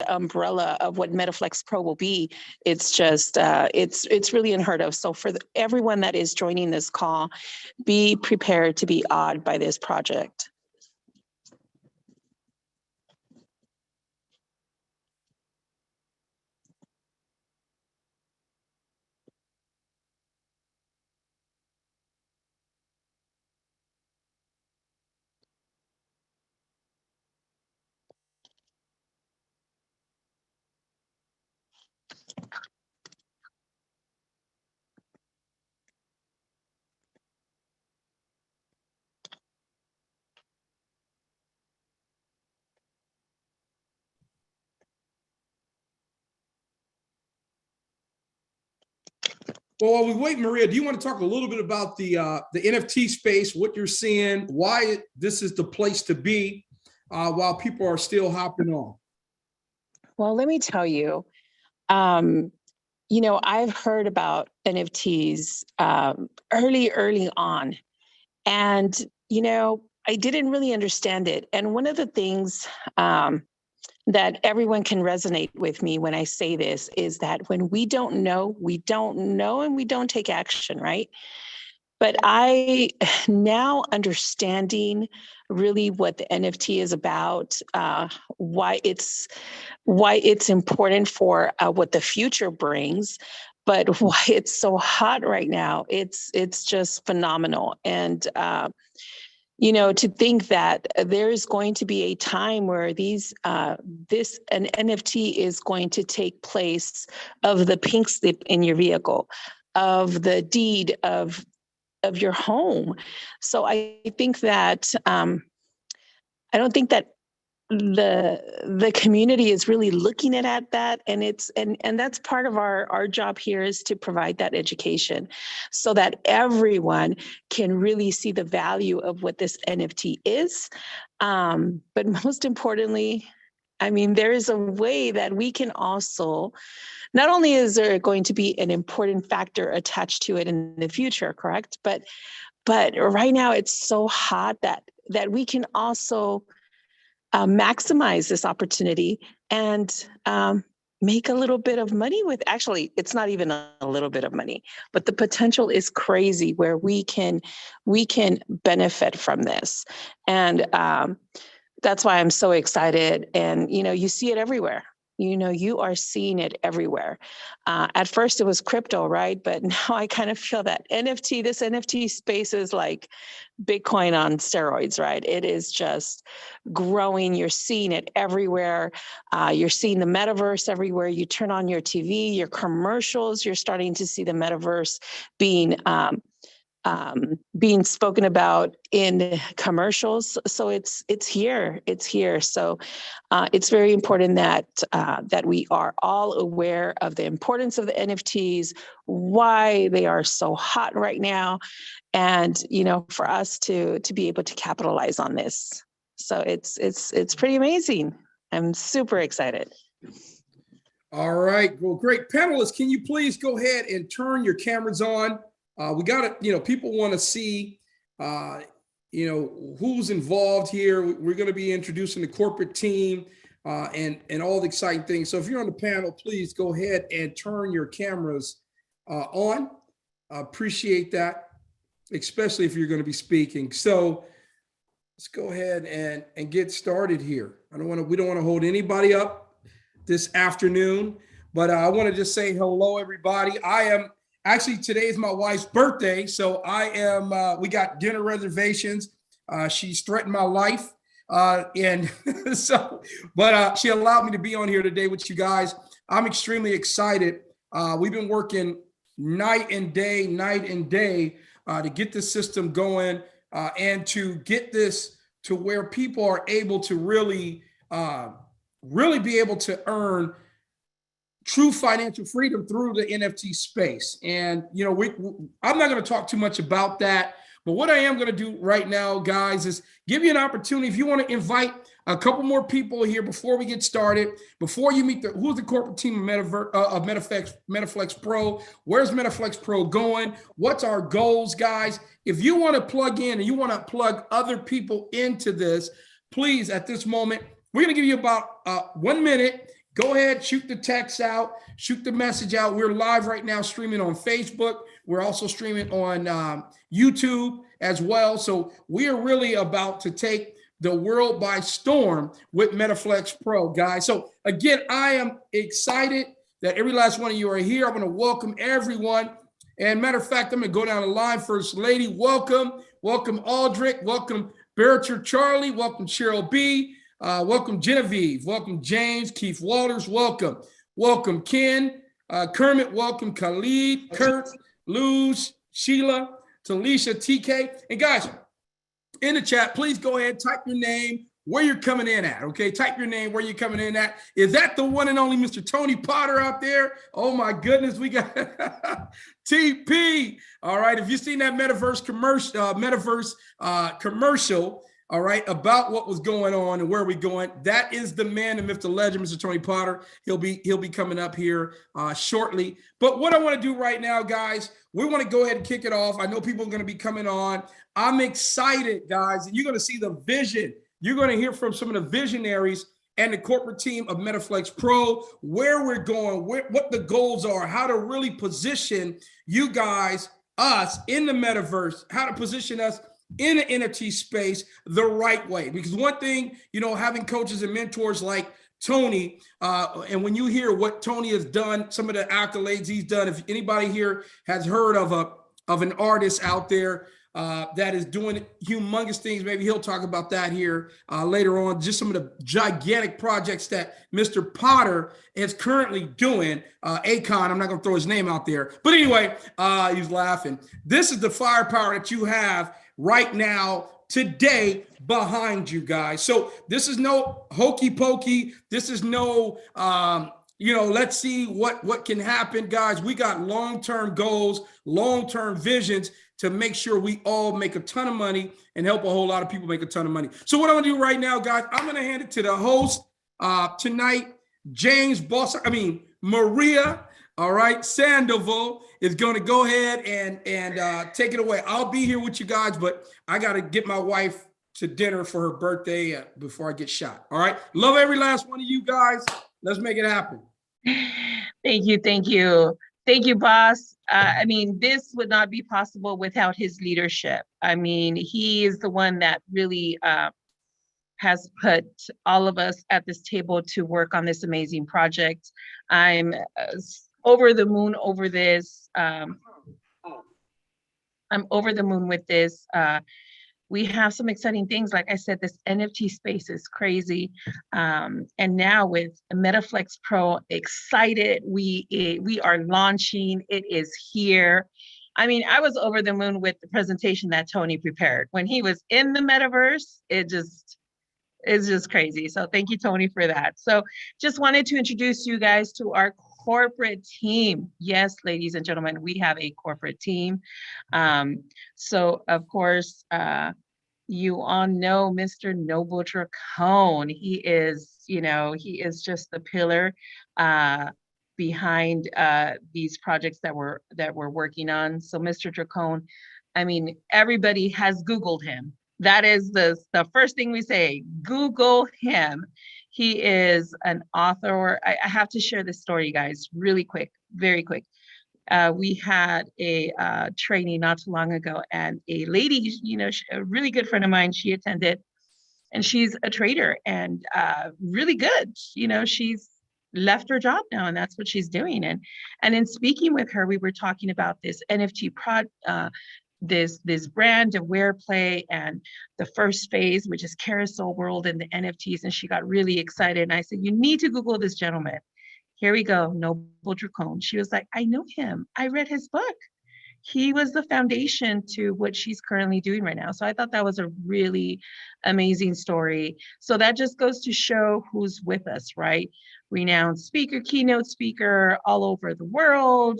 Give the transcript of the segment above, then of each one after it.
umbrella of what MetaFlex Pro will be, it's just it's really unheard of. So for everyone that is joining this call, be prepared to be awed by this project. Well, while we wait, Maria, do you want to talk a little bit about the NFT space, what you're seeing, why this is the place to be while people are still hopping on? Well, let me tell you, I've heard about NFTs early on, and I didn't really understand it. And one of the things that everyone can resonate with me when I say this is that when we don't know, and we don't take action, right? But I now understanding really what the NFT is about, why it's important for what the future brings, but why it's so hot right now. It's just phenomenal. And to think that there is going to be a time where an NFT is going to take place of the pink slip in your vehicle, of the deed of your home. So I think that I don't think that the community is really looking at that, and that's part of our job here, is to provide that education so that everyone can really see the value of what this NFT is. But most importantly, I mean, there is a way that we can also, not only is there going to be an important factor attached to it in the future, correct? But right now it's so hot that we can also maximize this opportunity and make a little bit of money with. Actually, it's not even a little bit of money, but the potential is crazy where we can benefit from this. And that's why I'm so excited. And, you see it everywhere. You are seeing it everywhere. At first it was crypto, right? But now I kind of feel that this NFT space is like Bitcoin on steroids, right? It is just growing. You're seeing it everywhere. You're seeing the metaverse everywhere. You turn on your TV, your commercials, you're starting to see the metaverse being spoken about in commercials. So it's here. So it's very important that we are all aware of the importance of the NFTs, why they are so hot right now, and for us to be able to capitalize on this. So it's pretty amazing. I'm super excited. All right. Well, great. Panelists, can you please go ahead and turn your cameras on? We got to, people want to see, who's involved here. We're going to be introducing the corporate team and all the exciting things. So if you're on the panel, please go ahead and turn your cameras on. I appreciate that, especially if you're going to be speaking. So let's go ahead and get started here. We don't want to hold anybody up this afternoon, but I want to just say hello, everybody. Actually, today is my wife's birthday, so we got dinner reservations. She's threatened my life. But she allowed me to be on here today with you guys. I'm extremely excited. We've been working night and day to get this system going and to get this to where people are able to really be able to earn true financial freedom through the NFT space. And, I'm not going to talk too much about that, but what I am going to do right now, guys, is give you an opportunity. If you want to invite a couple more people here before we get started, before you meet who's the corporate team of MetaFlex Pro, where's MetaFlex Pro going? What's our goals, guys? If you want to plug in and you want to plug other people into this, please, at this moment, we're going to give you about 1 minute. go ahead, shoot the text out, shoot the message out. We're live right now streaming on Facebook. We're also streaming on YouTube as well. So we are really about to take the world by storm with MetFlex Pro, guys. So again, I am excited that every last one of you are here. I want to welcome everyone. And matter of fact, I'm going to go down the line. First Lady, welcome. Welcome Aldrich. Welcome Bertram Charlie. Welcome Cheryl B. Welcome Genevieve. Welcome James. Keith Walters. Welcome. Welcome Ken. Kermit. Welcome Khalid. Kurt. Luz. Sheila. Talisha. TK. And guys, in the chat, please go ahead, type your name, where you're coming in at, okay? Type your name, where you're coming in at. Is that the one and only Mr. Tony Potter out there? Oh my goodness, we got TP. All right, if you've seen that metaverse commercial, all right, about what was going on and where we're going, that is the man, the myth, the legend, Mr. Tony Potter. He'll be coming up here shortly. But what I want to do right now, guys, we want to go ahead and kick it off. I know people are going to be coming on. I'm excited, guys. You're going to see the vision. You're going to hear from some of the visionaries and the corporate team of MetFlex Pro, where we're going, what the goals are, how to really position you guys, us in the metaverse, how to position us in the NFT space the right way. Because one thing, you know, having coaches and mentors like Tony, and when you hear what Tony has done, some of the accolades he's done, if anybody here has heard of an artist out there that is doing humongous things, maybe he'll talk about that here later on. Just some of the gigantic projects that Mr. Potter is currently doing. Akon, I'm not going to throw his name out there. But anyway, he's laughing. This is the firepower that you have right now, today, behind you guys. So this is no hokey pokey. This is no, let's see what can happen, guys. We got long-term goals, long-term visions to make sure we all make a ton of money and help a whole lot of people make a ton of money. So what I'm gonna do right now, guys, I'm gonna hand it to the host tonight, Maria, all right, Sandoval is gonna go ahead and take it away. I'll be here with you guys, but I gotta get my wife to dinner for her birthday before I get shot, all right? Love every last one of you guys. Let's make it happen. Thank you. Thank you, boss. This would not be possible without his leadership. He is the one that really has put all of us at this table to work on this amazing project. I'm over the moon over this. I'm over the moon with this. We have some exciting things. Like I said, this NFT space is crazy. And now with MetFlex Pro, excited. We are launching. It is here. I was over the moon with the presentation that Tony prepared. When he was in the metaverse, it's just crazy. So thank you, Tony, for that. So just wanted to introduce you guys to our corporate team. Yes, ladies and gentlemen, we have a corporate team. So of course, you all know Mr. Noble Dracone. He is just the pillar behind these projects that we're working on. So Mr. Dracone, everybody has Googled him. That is the first thing we say, Google him. He is an author. I have to share this story, you guys, really quick, very quick. We had a training not too long ago, and a lady, a really good friend of mine, she attended, and she's a trader and really good. She's left her job now, and that's what she's doing. And in speaking with her, we were talking about this NFT this brand Aware Play and the first phase, which is Carousel World and the NFTs, and she got really excited. And I said, you need to Google this gentleman. Here we go, Noble Dracone. She was like, I know him. I read his book. He was the foundation to what she's currently doing right now. So I thought that was a really amazing story. So that just goes to show who's with us, right? Renowned speaker, keynote speaker all over the world.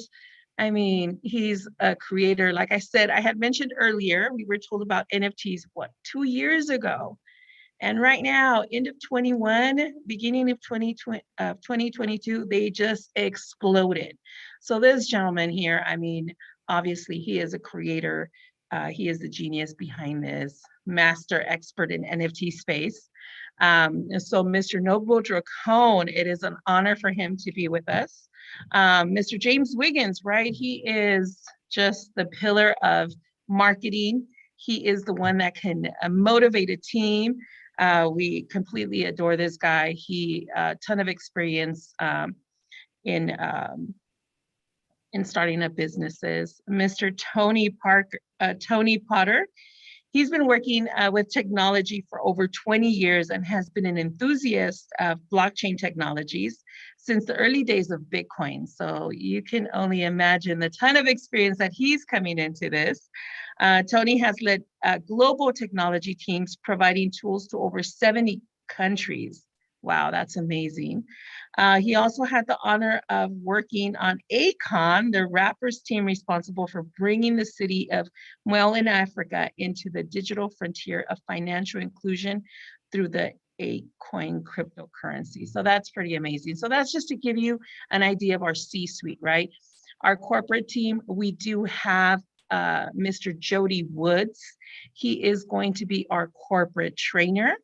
He's a creator. Like I said, I had mentioned earlier, we were told about NFTs, 2 years ago? And right now, end of 21, beginning of 2022, they just exploded. So this gentleman here, obviously he is a creator. He is the genius behind this, master expert in NFT space. And so Mr. Noble Dracone, it is an honor for him to be with us. Mr. James Wiggins, right? He is just the pillar of marketing. He is the one that can motivate a team. We completely adore this guy. He a ton of experience in starting up businesses. Mr. Tony Potter. He's been working with technology for over 20 years and has been an enthusiast of blockchain technologies since the early days of Bitcoin. So you can only imagine the ton of experience that he's coming into this. Tony has led global technology teams providing tools to over 70 countries. Wow, that's amazing. He also had the honor of working on Akon, the rappers team responsible for bringing the city of Well in Africa into the digital frontier of financial inclusion through the Acoin cryptocurrency. So that's pretty amazing. So that's just to give you an idea of our C-suite, right? Our corporate team, we do have Mr. Jody Woods. He is going to be our corporate trainer.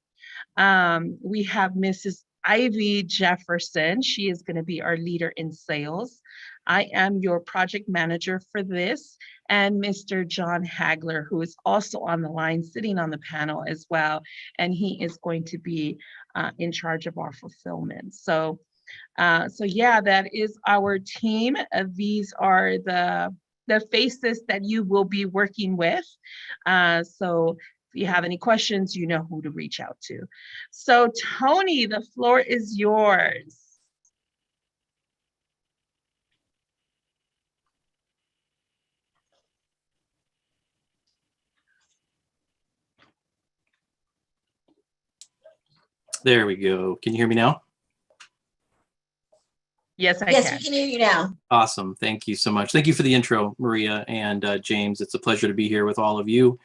We have Mrs. Ivy Jefferson. She is going to be our leader in sales. I am your project manager for this. And Mr. John Hagler, who is also on the line, sitting on the panel as well. And he is going to be in charge of our fulfillment. So yeah, that is our team. These are the faces that you will be working with. So if you have any questions, you know who to reach out to. So Tony, the floor is yours. There we go. Can you hear me now? Yes, I Yes, can. we can hear you now. Awesome. Thank you so much. Thank you for the intro, Maria and James. It's a pleasure to be here with all of you.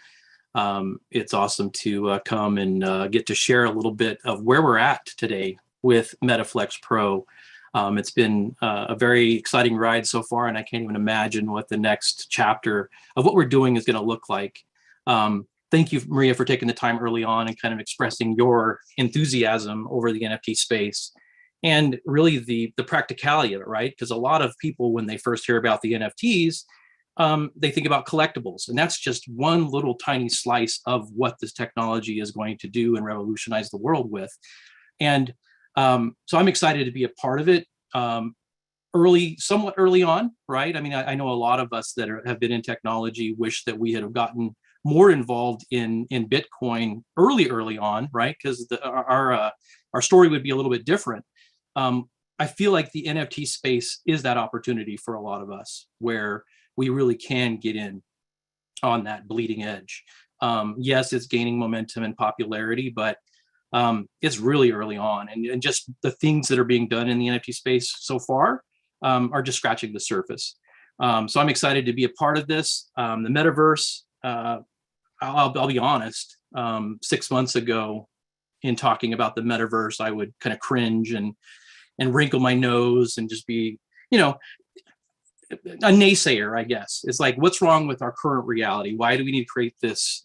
It's awesome to come and get to share a little bit of where we're at today with MetaFlex Pro. It's been a very exciting ride so far, and I can't even imagine what the next chapter of what we're doing is going to look like. Thank you, Maria, for taking the time early on and kind of expressing your enthusiasm over the NFT space and really the practicality of it, right? Because a lot of people, when they first hear about the NFTs, they think about collectibles, and that's just one little tiny slice of what this technology is going to do and revolutionize the world with. And so I'm excited to be a part of it somewhat early on, right? I mean, I know a lot of us that have been in technology wish that we had gotten more involved in Bitcoin early on, right? Because our story would be a little bit different. I feel like the NFT space is that opportunity for a lot of us where we really can get in on that bleeding edge. Yes, it's gaining momentum and popularity, but it's really early on. And just the things that are being done in the NFT space so far are just scratching the surface. So I'm excited to be a part of this. The metaverse, I'll be honest, 6 months ago in talking about the metaverse, I would kind of cringe and wrinkle my nose and just be, a naysayer, I guess. It's like, what's wrong with our current reality? Why do we need to create this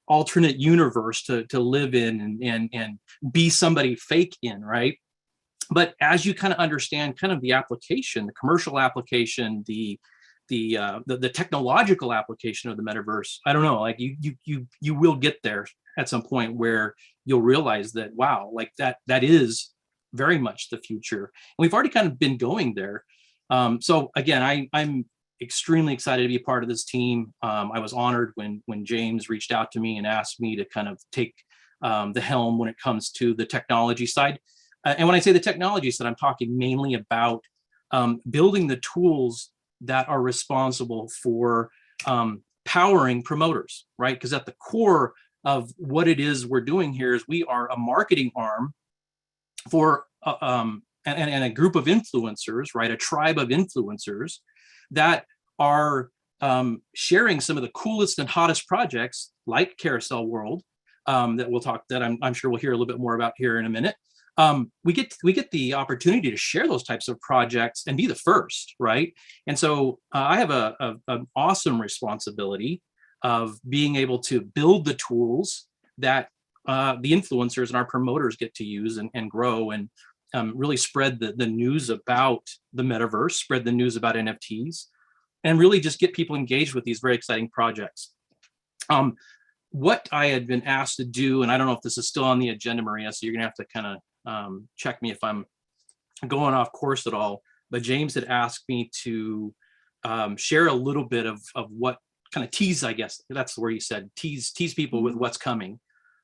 alternate universe to live in and be somebody fake in, right? But as you kind of understand kind of the application, the commercial application, the technological application of the metaverse, I don't know, like you will get there at some point where you'll realize that, wow, like that is very much the future. And we've already kind of been going there. So again, I'm extremely excited to be a part of this team. I was honored when James reached out to me and asked me to kind of take the helm when it comes to the technology side. And when I say the technology side, I'm talking mainly about building the tools that are responsible for powering promoters, right? Because at the core of what it is we're doing here is we are a marketing arm for and a group of influencers, right? A tribe of influencers that are sharing some of the coolest and hottest projects like Carousel World that I'm sure we'll hear a little bit more about here in a minute. We get the opportunity to share those types of projects and be the first, right? And so I have an awesome responsibility of being able to build the tools that the influencers and our promoters get to use and grow and really spread the news about the metaverse, spread the news about NFTs, and really just get people engaged with these very exciting projects. What I had been asked to do, and I don't know if this is still on the agenda, Maria, so you're gonna have to kind of check me if I'm going off course at all, but James had asked me to share a little bit of what kind of tease, I guess that's where he said, tease people with what's coming.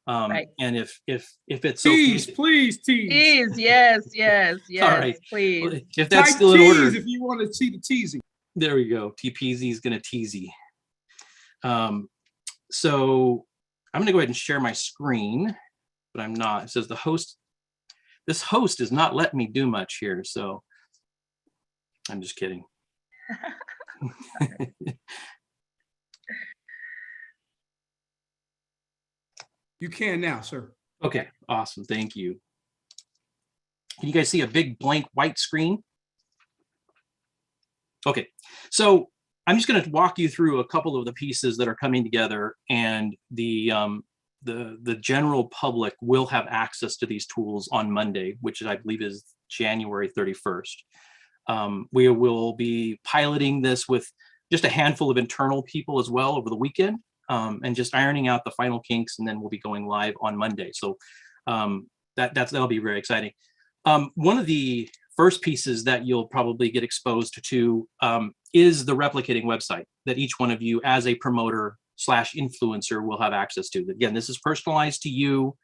Right. And if it's Tease, okay. please tease. Tease, yes, yes, yes. All right. Please. Well, if that's Type still in tease order, if you want to see the teasing. there we go. TPZ is going to teasy. So I'm going to go ahead and share my screen, but I'm not. It says the host. This host is not letting me do much here, so I'm just kidding. You can now, sir. Okay, awesome. Thank you. Can you guys see a big blank white screen? Okay, so I'm just going to walk you through a couple of the pieces that are coming together, and the general public will have access to these tools on Monday, which I believe is January 31st. We will be piloting this with just a handful of internal people as well over the weekend, and just ironing out the final kinks, and then we'll be going live on Monday. So that'll be very exciting. One of the first pieces that you'll probably get exposed to is the replicating website that each one of you as a promoter / influencer will have access to. Again, this is personalized to you.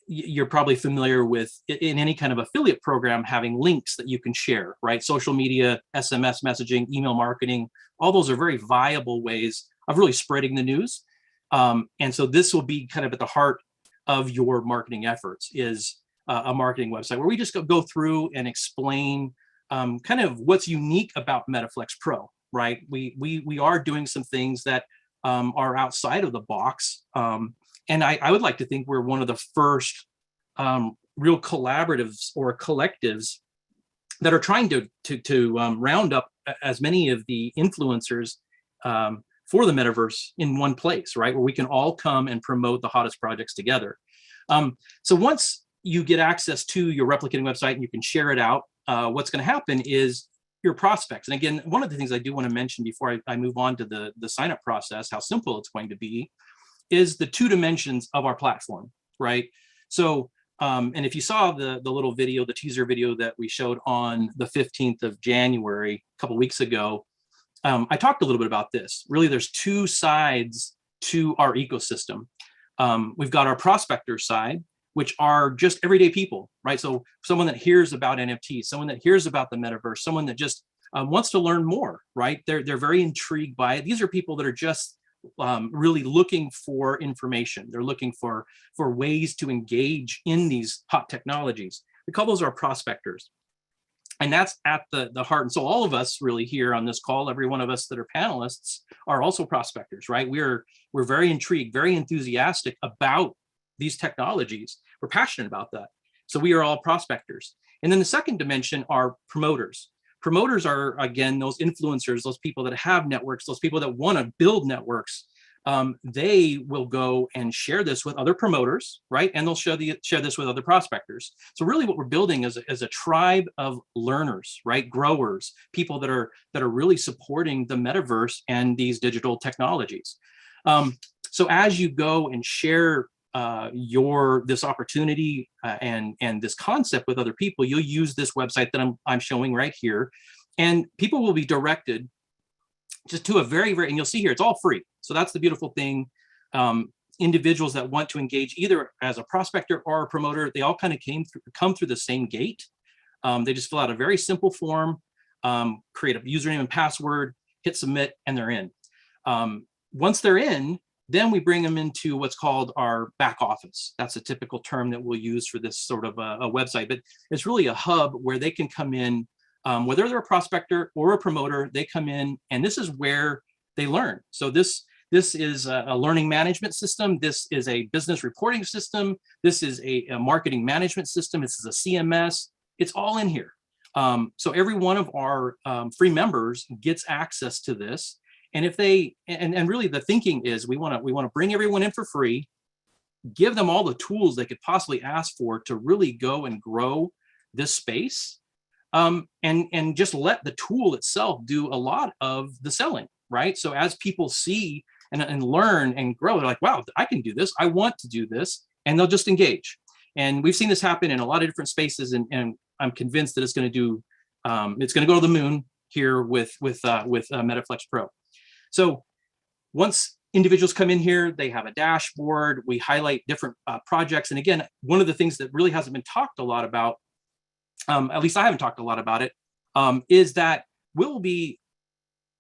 You're probably familiar with, in any kind of affiliate program, having links that you can share, right? Social media, SMS messaging, email marketing, all those are very viable ways of really spreading the news. And so this will be kind of at the heart of your marketing efforts, is a marketing website where we just go through and explain kind of what's unique about MetaFlex Pro, right? We are doing some things that are outside of the box. And I would like to think we're one of the first real collaboratives or collectives that are trying to round up as many of the influencers for the metaverse in one place, right? Where we can all come and promote the hottest projects together. So once you get access to your replicating website and you can share it out, what's going to happen is your prospects. And again, one of the things I do want to mention before I move on to the sign-up process, how simple it's going to be, is the 2 dimensions of our platform, right? So, and if you saw the little video, the teaser video that we showed on the 15th of January, a couple weeks ago, I talked a little bit about this. Really, there's 2 sides to our ecosystem. We've got our prospector side, which are just everyday people, right? So someone that hears about NFTs, someone that hears about the metaverse, someone that just wants to learn more, right? They're very intrigued by it. These are people that are just really looking for information. They're looking for ways to engage in these hot technologies. We call those our prospectors. And that's at the heart. And so all of us really here on this call, every one of us that are panelists, are also prospectors, right? We're very intrigued, very enthusiastic about these technologies. We're passionate about that. So we are all prospectors. And then the second dimension are promoters. Promoters are, again, those influencers, those people that have networks, those people that want to build networks. They will go and share this with other promoters, right? And they'll share this with other prospectors. So really what we're building is a tribe of learners, right? Growers, people that are really supporting the metaverse and these digital technologies. So as you go and share this opportunity and this concept with other people, you'll use this website that I'm showing right here, and people will be directed just to a very, and you'll see here, it's all free. So that's the beautiful thing. Individuals that want to engage either as a prospector or a promoter, they all kind of come through the same gate. They just fill out a very simple form, create a username and password, hit submit, and they're in. Once they're in, then we bring them into what's called our back office. That's a typical term that we'll use for this sort of a website, but it's really a hub where they can come in, whether they're a prospector or a promoter, they come in, and this is where they learn. So this is a learning management system. This is a business reporting system. This is a marketing management system. This is a CMS. It's all in here. So every one of our free members gets access to this. And if they, and really the thinking is we want to bring everyone in for free. give them all the tools they could possibly ask for to really go and grow this space, and just let the tool itself do a lot of the selling, right? So as people see and learn and grow, they're like, wow, I can do this. I want to do this. And they'll just engage. And we've seen this happen in a lot of different spaces. And I'm convinced that it's going to do, it's going to go to the moon here with MetaFlex Pro. So once individuals come in here, they have a dashboard, we highlight different projects. And again, one of the things that really hasn't been talked a lot about, at least I haven't talked a lot about it, is that we'll be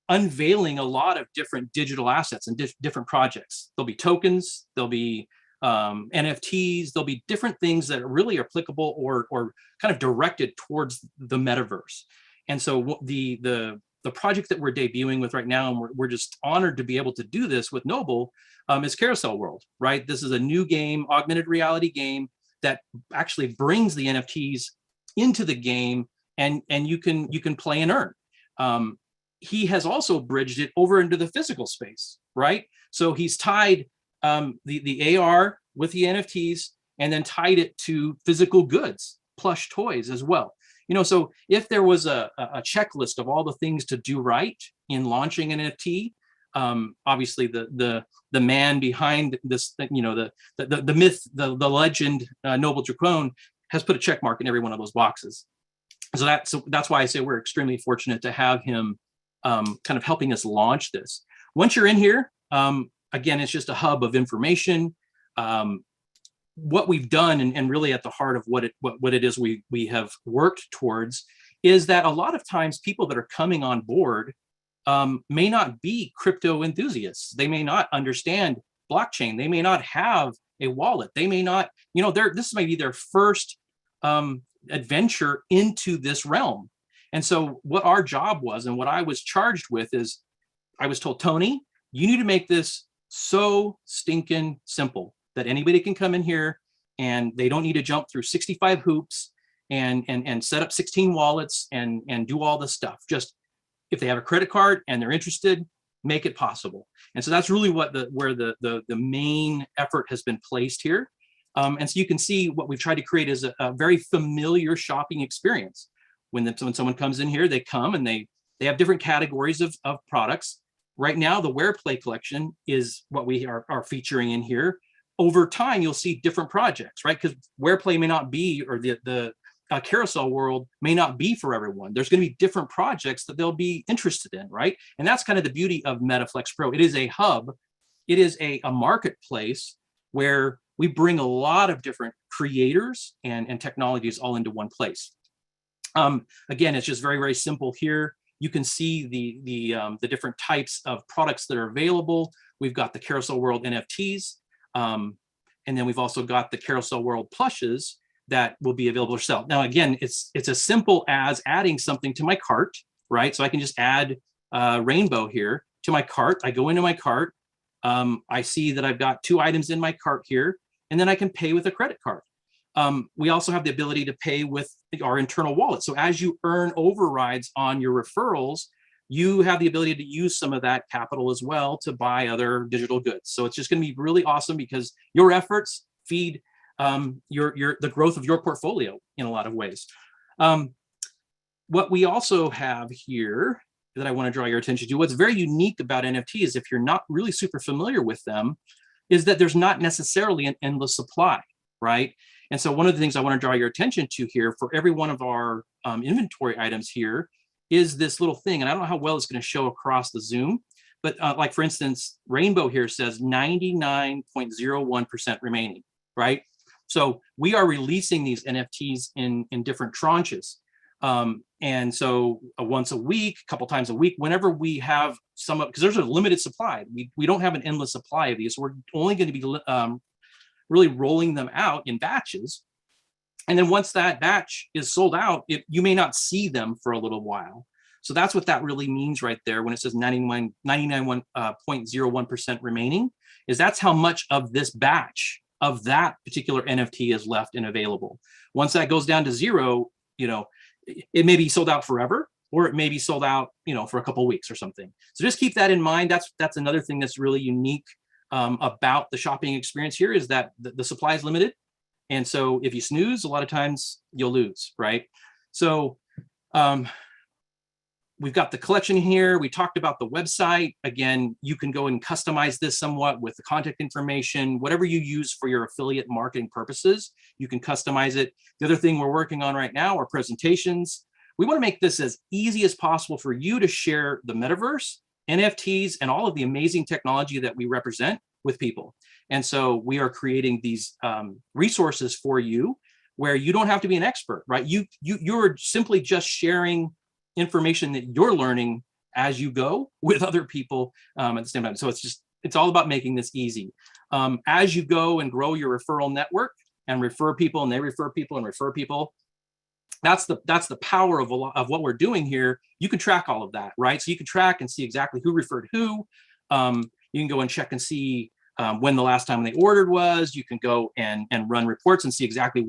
unveiling a lot of different digital assets and different projects. There'll be tokens, there'll be NFTs, there'll be different things that are really applicable or kind of directed towards the metaverse. And so the project that we're debuting with right now, and we're just honored to be able to do this with Noble, is Carousel World, right? This is a new game, augmented reality game that actually brings the NFTs into the game, and you can play and earn. He has also bridged it over into the physical space, right? So he's tied the AR with the NFTs and then tied it to physical goods, plush toys as well. You know, so if there was a checklist of all the things to do right in launching an NFT, obviously the man behind this, you know, the myth, the legend, Noble Dracone, has put a check mark in every one of those boxes. So that's why I say we're extremely fortunate to have him kind of helping us launch this. Once you're in here, again, it's just a hub of information. What we've done, and really at the heart of what it is we have worked towards, is that a lot of times people that are coming on board may not be crypto enthusiasts. They may not understand blockchain. They may not have a wallet. They may not, you know, this may be their first adventure into this realm. And so what our job was, and what I was charged with, is I was told, Tony, you need to make this so stinking simple that anybody can come in here and they don't need to jump through 65 hoops and set up 16 wallets and do all this stuff. Just if they have a credit card and they're interested, make it possible. And so that's really where the main effort has been placed here. And so you can see what we've tried to create is a very familiar shopping experience. When someone comes in here, they come and they have different categories of products. Right now, the Wear Play collection is what we are featuring in here. Over time, you'll see different projects, right? Because Wear Play may not be, or the Carousel World may not be for everyone. There's going to be different projects that they'll be interested in, right? And that's kind of the beauty of MetaFlex Pro. It is a hub. It is a marketplace where we bring a lot of different creators and technologies all into one place. Again, it's just very, very simple here. You can see the different types of products that are available. We've got the Carousel World NFTs. And then we've also got the Carousel World plushes that will be available to sell. Now, again, it's as simple as adding something to my cart, right? So I can just add Rainbow here to my cart. I go into my cart. I see that I've got 2 items in my cart here, and then I can pay with a credit card. We also have the ability to pay with our internal wallet. So as you earn overrides on your referrals, you have the ability to use some of that capital as well to buy other digital goods. So it's just going to be really awesome because your efforts feed the growth of your portfolio in a lot of ways. What we also have here that I want to draw your attention to, what's very unique about NFTs, if you're not really super familiar with them, is that there's not necessarily an endless supply, right? And so one of the things I want to draw your attention to here for every one of our inventory items here is this little thing. And I don't know how well it's going to show across the Zoom, but like for instance, Rainbow here says 99.01% remaining, right? So we are releasing these NFTs in different tranches. And so once a week, a couple times a week, whenever we have some, because there's a limited supply, we don't have an endless supply of these. So we're only going to be really rolling them out in batches. And then once that batch is sold out, you may not see them for a little while. So that's what that really means right there when it says 99.01% remaining, is that's how much of this batch of that particular NFT is left and available. Once that goes down to 0, you know, it may be sold out forever, or it may be sold out, you know, for a couple of weeks or something. So just keep that in mind. That's another thing that's really unique about the shopping experience here is that the supply is limited. And so if you snooze, a lot of times you'll lose, right? So we've got the collection here. We talked about the website. Again, you can go and customize this somewhat with the contact information, whatever you use for your affiliate marketing purposes, you can customize it. The other thing we're working on right now are presentations. We want to make this as easy as possible for you to share the metaverse, NFTs, and all of the amazing technology that we represent with people. And so we are creating these resources for you where you don't have to be an expert, right? You're simply just sharing information that you're learning as you go with other people at the same time. So it's all about making this easy. As you go and grow your referral network and refer people, and they refer people and refer people, that's the power of what we're doing here. You can track all of that, right? So you can track and see exactly who referred who. You can go and check and see when the last time they ordered was. You can go and run reports and see exactly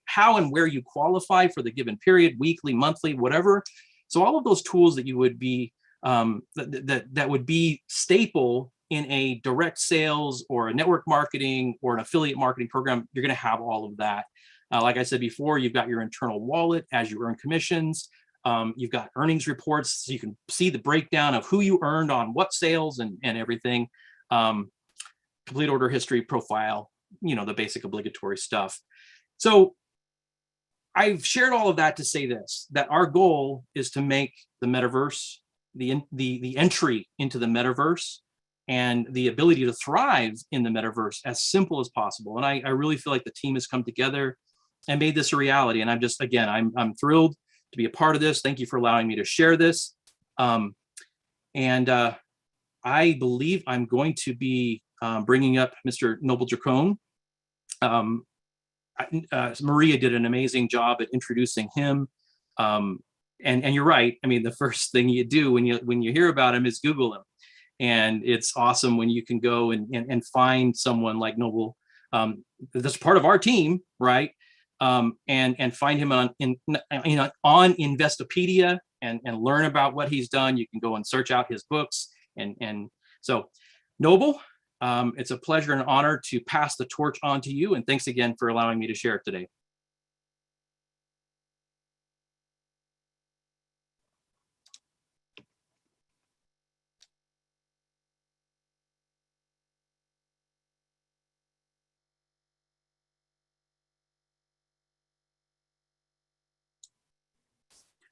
how and where you qualify for the given period, weekly, monthly, whatever. So all of those tools that you would be that would be staple in a direct sales or a network marketing or an affiliate marketing program, you're going to have all of that. Like I said before, you've got your internal wallet as you earn commissions. You've got earnings reports, so you can see the breakdown of who you earned on what sales and everything. Complete order history profile, the basic obligatory stuff. So I've shared all of that to say this, that our goal is to make the metaverse, the entry into the metaverse and the ability to thrive in the metaverse as simple as possible. And I really feel like the team has come together and made this a reality. And I'm thrilled to be a part of this. Thank you for allowing me to share this. I believe I'm going to be bringing up Mr. Noble Dracone. Maria did an amazing job at introducing him. And you're right. I mean, the first thing you do when you hear about him is Google him. And it's awesome when you can go and find someone like Noble that's part of our team, right? And find him on Investopedia and learn about what he's done. You can go and search out his books. And so, Noble, it's a pleasure and honor to pass the torch on to you. And thanks again for allowing me to share it today.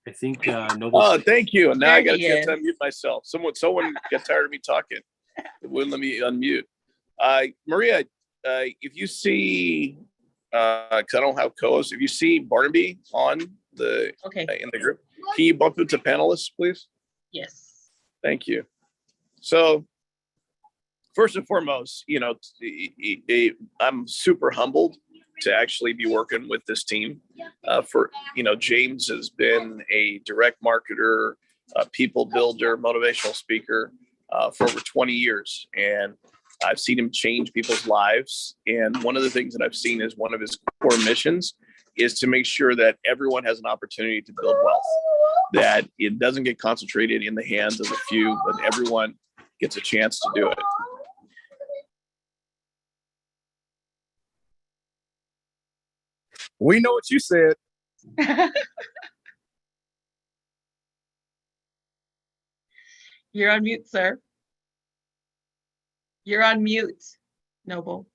I think Noble. Oh, thank you. And now There I got a he chance to is. unmute myself. Someone got tired of me talking. It wouldn't let me unmute. Maria, if you see, because I don't have co-hosts, if you see Barnaby on the Okay. in the group, can you bump him to panelists, please? Yes. Thank you. So, first and foremost, I'm super humbled to actually be working with this team. James has been a direct marketer, people builder, motivational speaker for over 20 years. And I've seen him change people's lives. And one of the things that I've seen is one of his core missions is to make sure that everyone has an opportunity to build wealth, that it doesn't get concentrated in the hands of a few, but everyone gets a chance to do it. We know what you said. You're on mute, sir. You're on mute, Noble.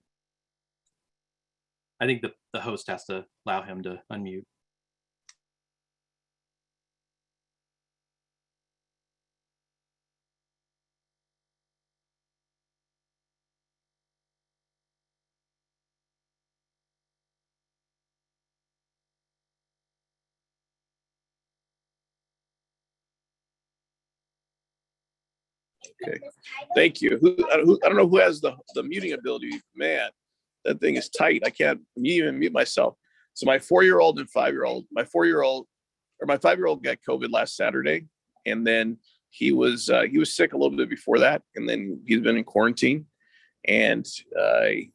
I think the host has to allow him to unmute. Okay, thank you. I don't know who has the muting ability. Man, that thing is tight. I can't even mute myself. So my 4-year-old and 5-year-old, my 5-year-old got COVID last Saturday, and then he was sick a little bit before that, and then he's been in quarantine. And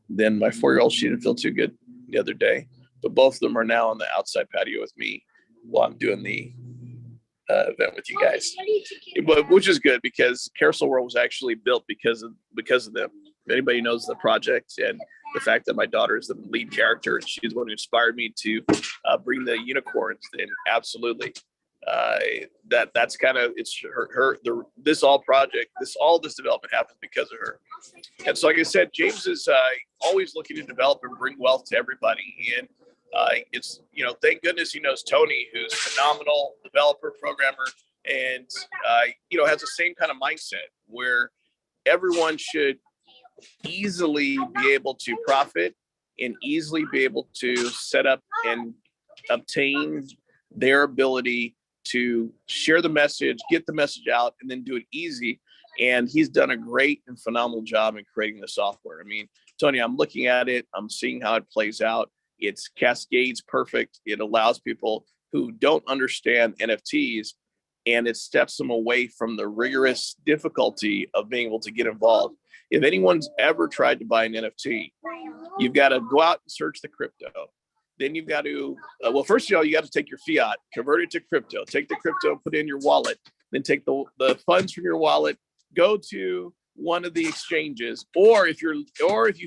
then my 4-year-old, she didn't feel too good the other day, but both of them are now on the outside patio with me while I'm doing the event with you guys, which is good because Carousel World was actually built because of them. if anybody knows the project and the fact that my daughter is the lead character, and she's the one who inspired me to bring the unicorns, then absolutely. That's kind of, it's this development happens because of her. And so, like I said, James is always looking to develop and bring wealth to everybody. And it's, thank goodness he knows Tony, who's a phenomenal developer, programmer, and, has the same kind of mindset where everyone should easily be able to profit and easily be able to set up and obtain their ability to share the message, get the message out, and then do it easy. And he's done a great and phenomenal job in creating the software. I mean, Tony, I'm looking at it, I'm seeing how it plays out. It's cascades perfect. It allows people who don't understand NFTs, and it steps them away from the rigorous difficulty of being able to get involved. If anyone's ever tried to buy an NFT, you've got to go out and search the crypto. Then you've got to, first of all, you got to take your fiat, convert it to crypto, take the crypto, put it in your wallet, then take the funds from your wallet, go to one of the exchanges, or if you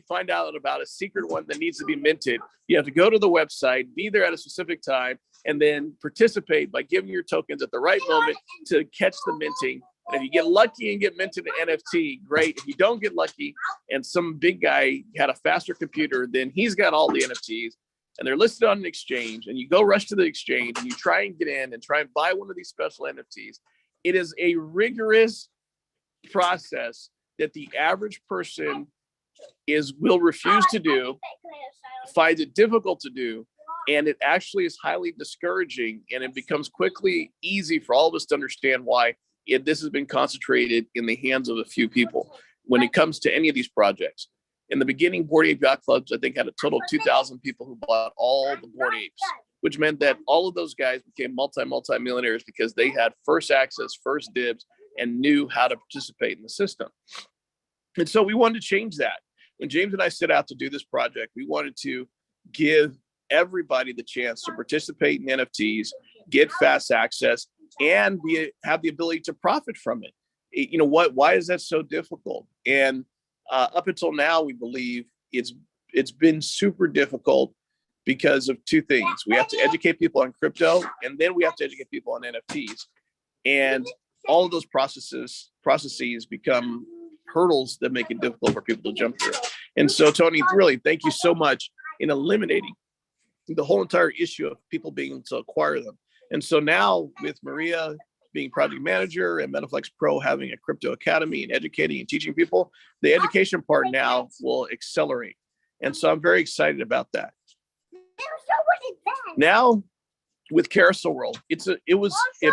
find out about a secret one that needs to be minted, you have to go to the website, be there at a specific time, and then participate by giving your tokens at the right moment to catch the minting. And if you get lucky and get minted an NFT, great. If you don't get lucky and some big guy had a faster computer, then he's got all the NFTs and they're listed on an exchange, and you go rush to the exchange and you try and get in and try and buy one of these special NFTs. It is a rigorous process that the average person will refuse to do, finds it difficult to do, and it actually is highly discouraging, and it becomes quickly easy for all of us to understand why this has been concentrated in the hands of a few people when it comes to any of these projects. In the beginning, Bored Ape Yacht Clubs, I think, had a total of 2,000 people who bought all the Bored Apes, which meant that all of those guys became multi-millionaires because they had first access, first dibs, and knew how to participate in the system. And so we wanted to change that. When James and I set out to do this project, we wanted to give everybody the chance to participate in NFTs, get fast access, and have the ability to profit from it. Why is that so difficult? And up until now, we believe it's been super difficult because of two things. We have to educate people on crypto, and then we have to educate people on NFTs. And all of those processes become hurdles that make it difficult for people to jump through. And so, Tony, really, thank you so much in eliminating the whole entire issue of people being able to acquire them. And so now, with Maria being project manager and MetaFlex Pro having a crypto academy and educating and teaching people, the education part now will accelerate. And so I'm very excited about that. Now, with Carousel World, it was a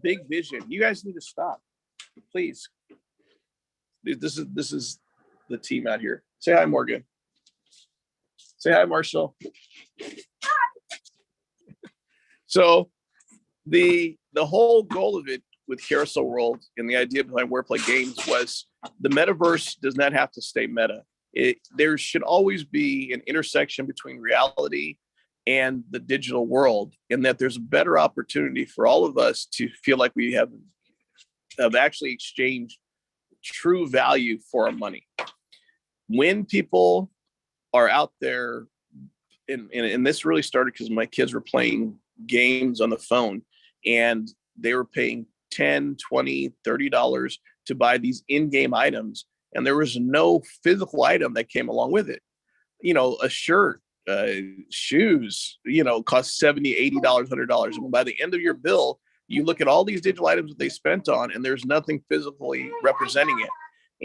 big vision. You guys need to stop, please. This is the team out here. Say hi, Morgan. Say hi, Marshall. So the whole goal of it with Carousel World and the idea behind Where Play Games was the metaverse does not have to stay meta. There should always be an intersection between reality and the digital world, and that there's a better opportunity for all of us to feel like we have actually exchanged true value for our money. When people are out there, and this really started because my kids were playing games on the phone, and they were paying $10, $20, $30 to buy these in-game items, and there was no physical item that came along with it. A shirt, shoes, cost $70, $80, $100. And by the end of your bill, you look at all these digital items that they spent on, and there's nothing physically representing it.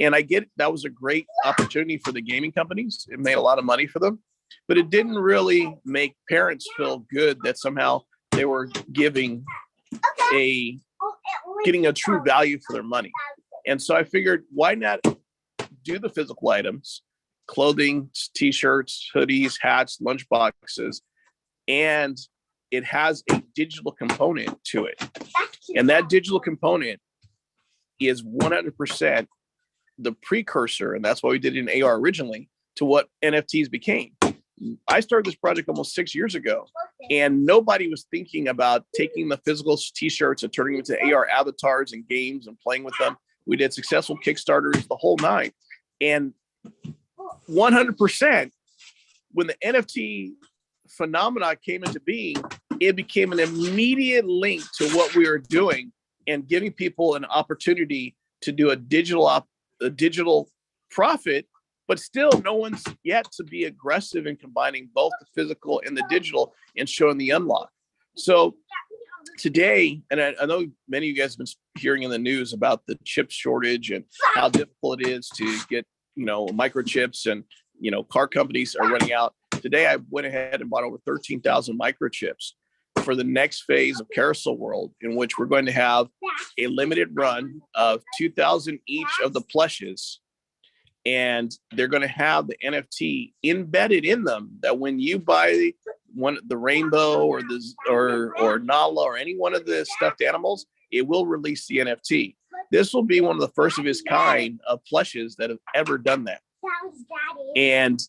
And I get that was a great opportunity for the gaming companies. It made a lot of money for them, but it didn't really make parents feel good that somehow they were getting a true value for their money. And so I figured, why not do the physical items, clothing, t-shirts, hoodies, hats, lunch boxes, and it has a digital component to it. And that digital component is 100% the precursor, and that's why we did it in AR originally, to what NFTs became. I started this project almost 6 years ago, and nobody was thinking about taking the physical t-shirts and turning them into AR avatars and games and playing with them. We did successful Kickstarters, the whole nine. And 100%, when the NFT phenomena came into being, it became an immediate link to what we were doing and giving people an opportunity to do a digital profit, but still no one's yet to be aggressive in combining both the physical and the digital and showing the unlock. So today, and I know many of you guys have been hearing in the news about the chip shortage and how difficult it is to get, microchips, and, car companies are running out. Today, I went ahead and bought over 13,000 microchips for the next phase of Carousel World, in which we're going to have a limited run of 2,000 each of the plushes. And they're going to have the NFT embedded in them, that when you buy the rainbow or Nala or any one of the stuffed animals, it will release the NFT. This will be one of the first of its kind of plushes that have ever done that. And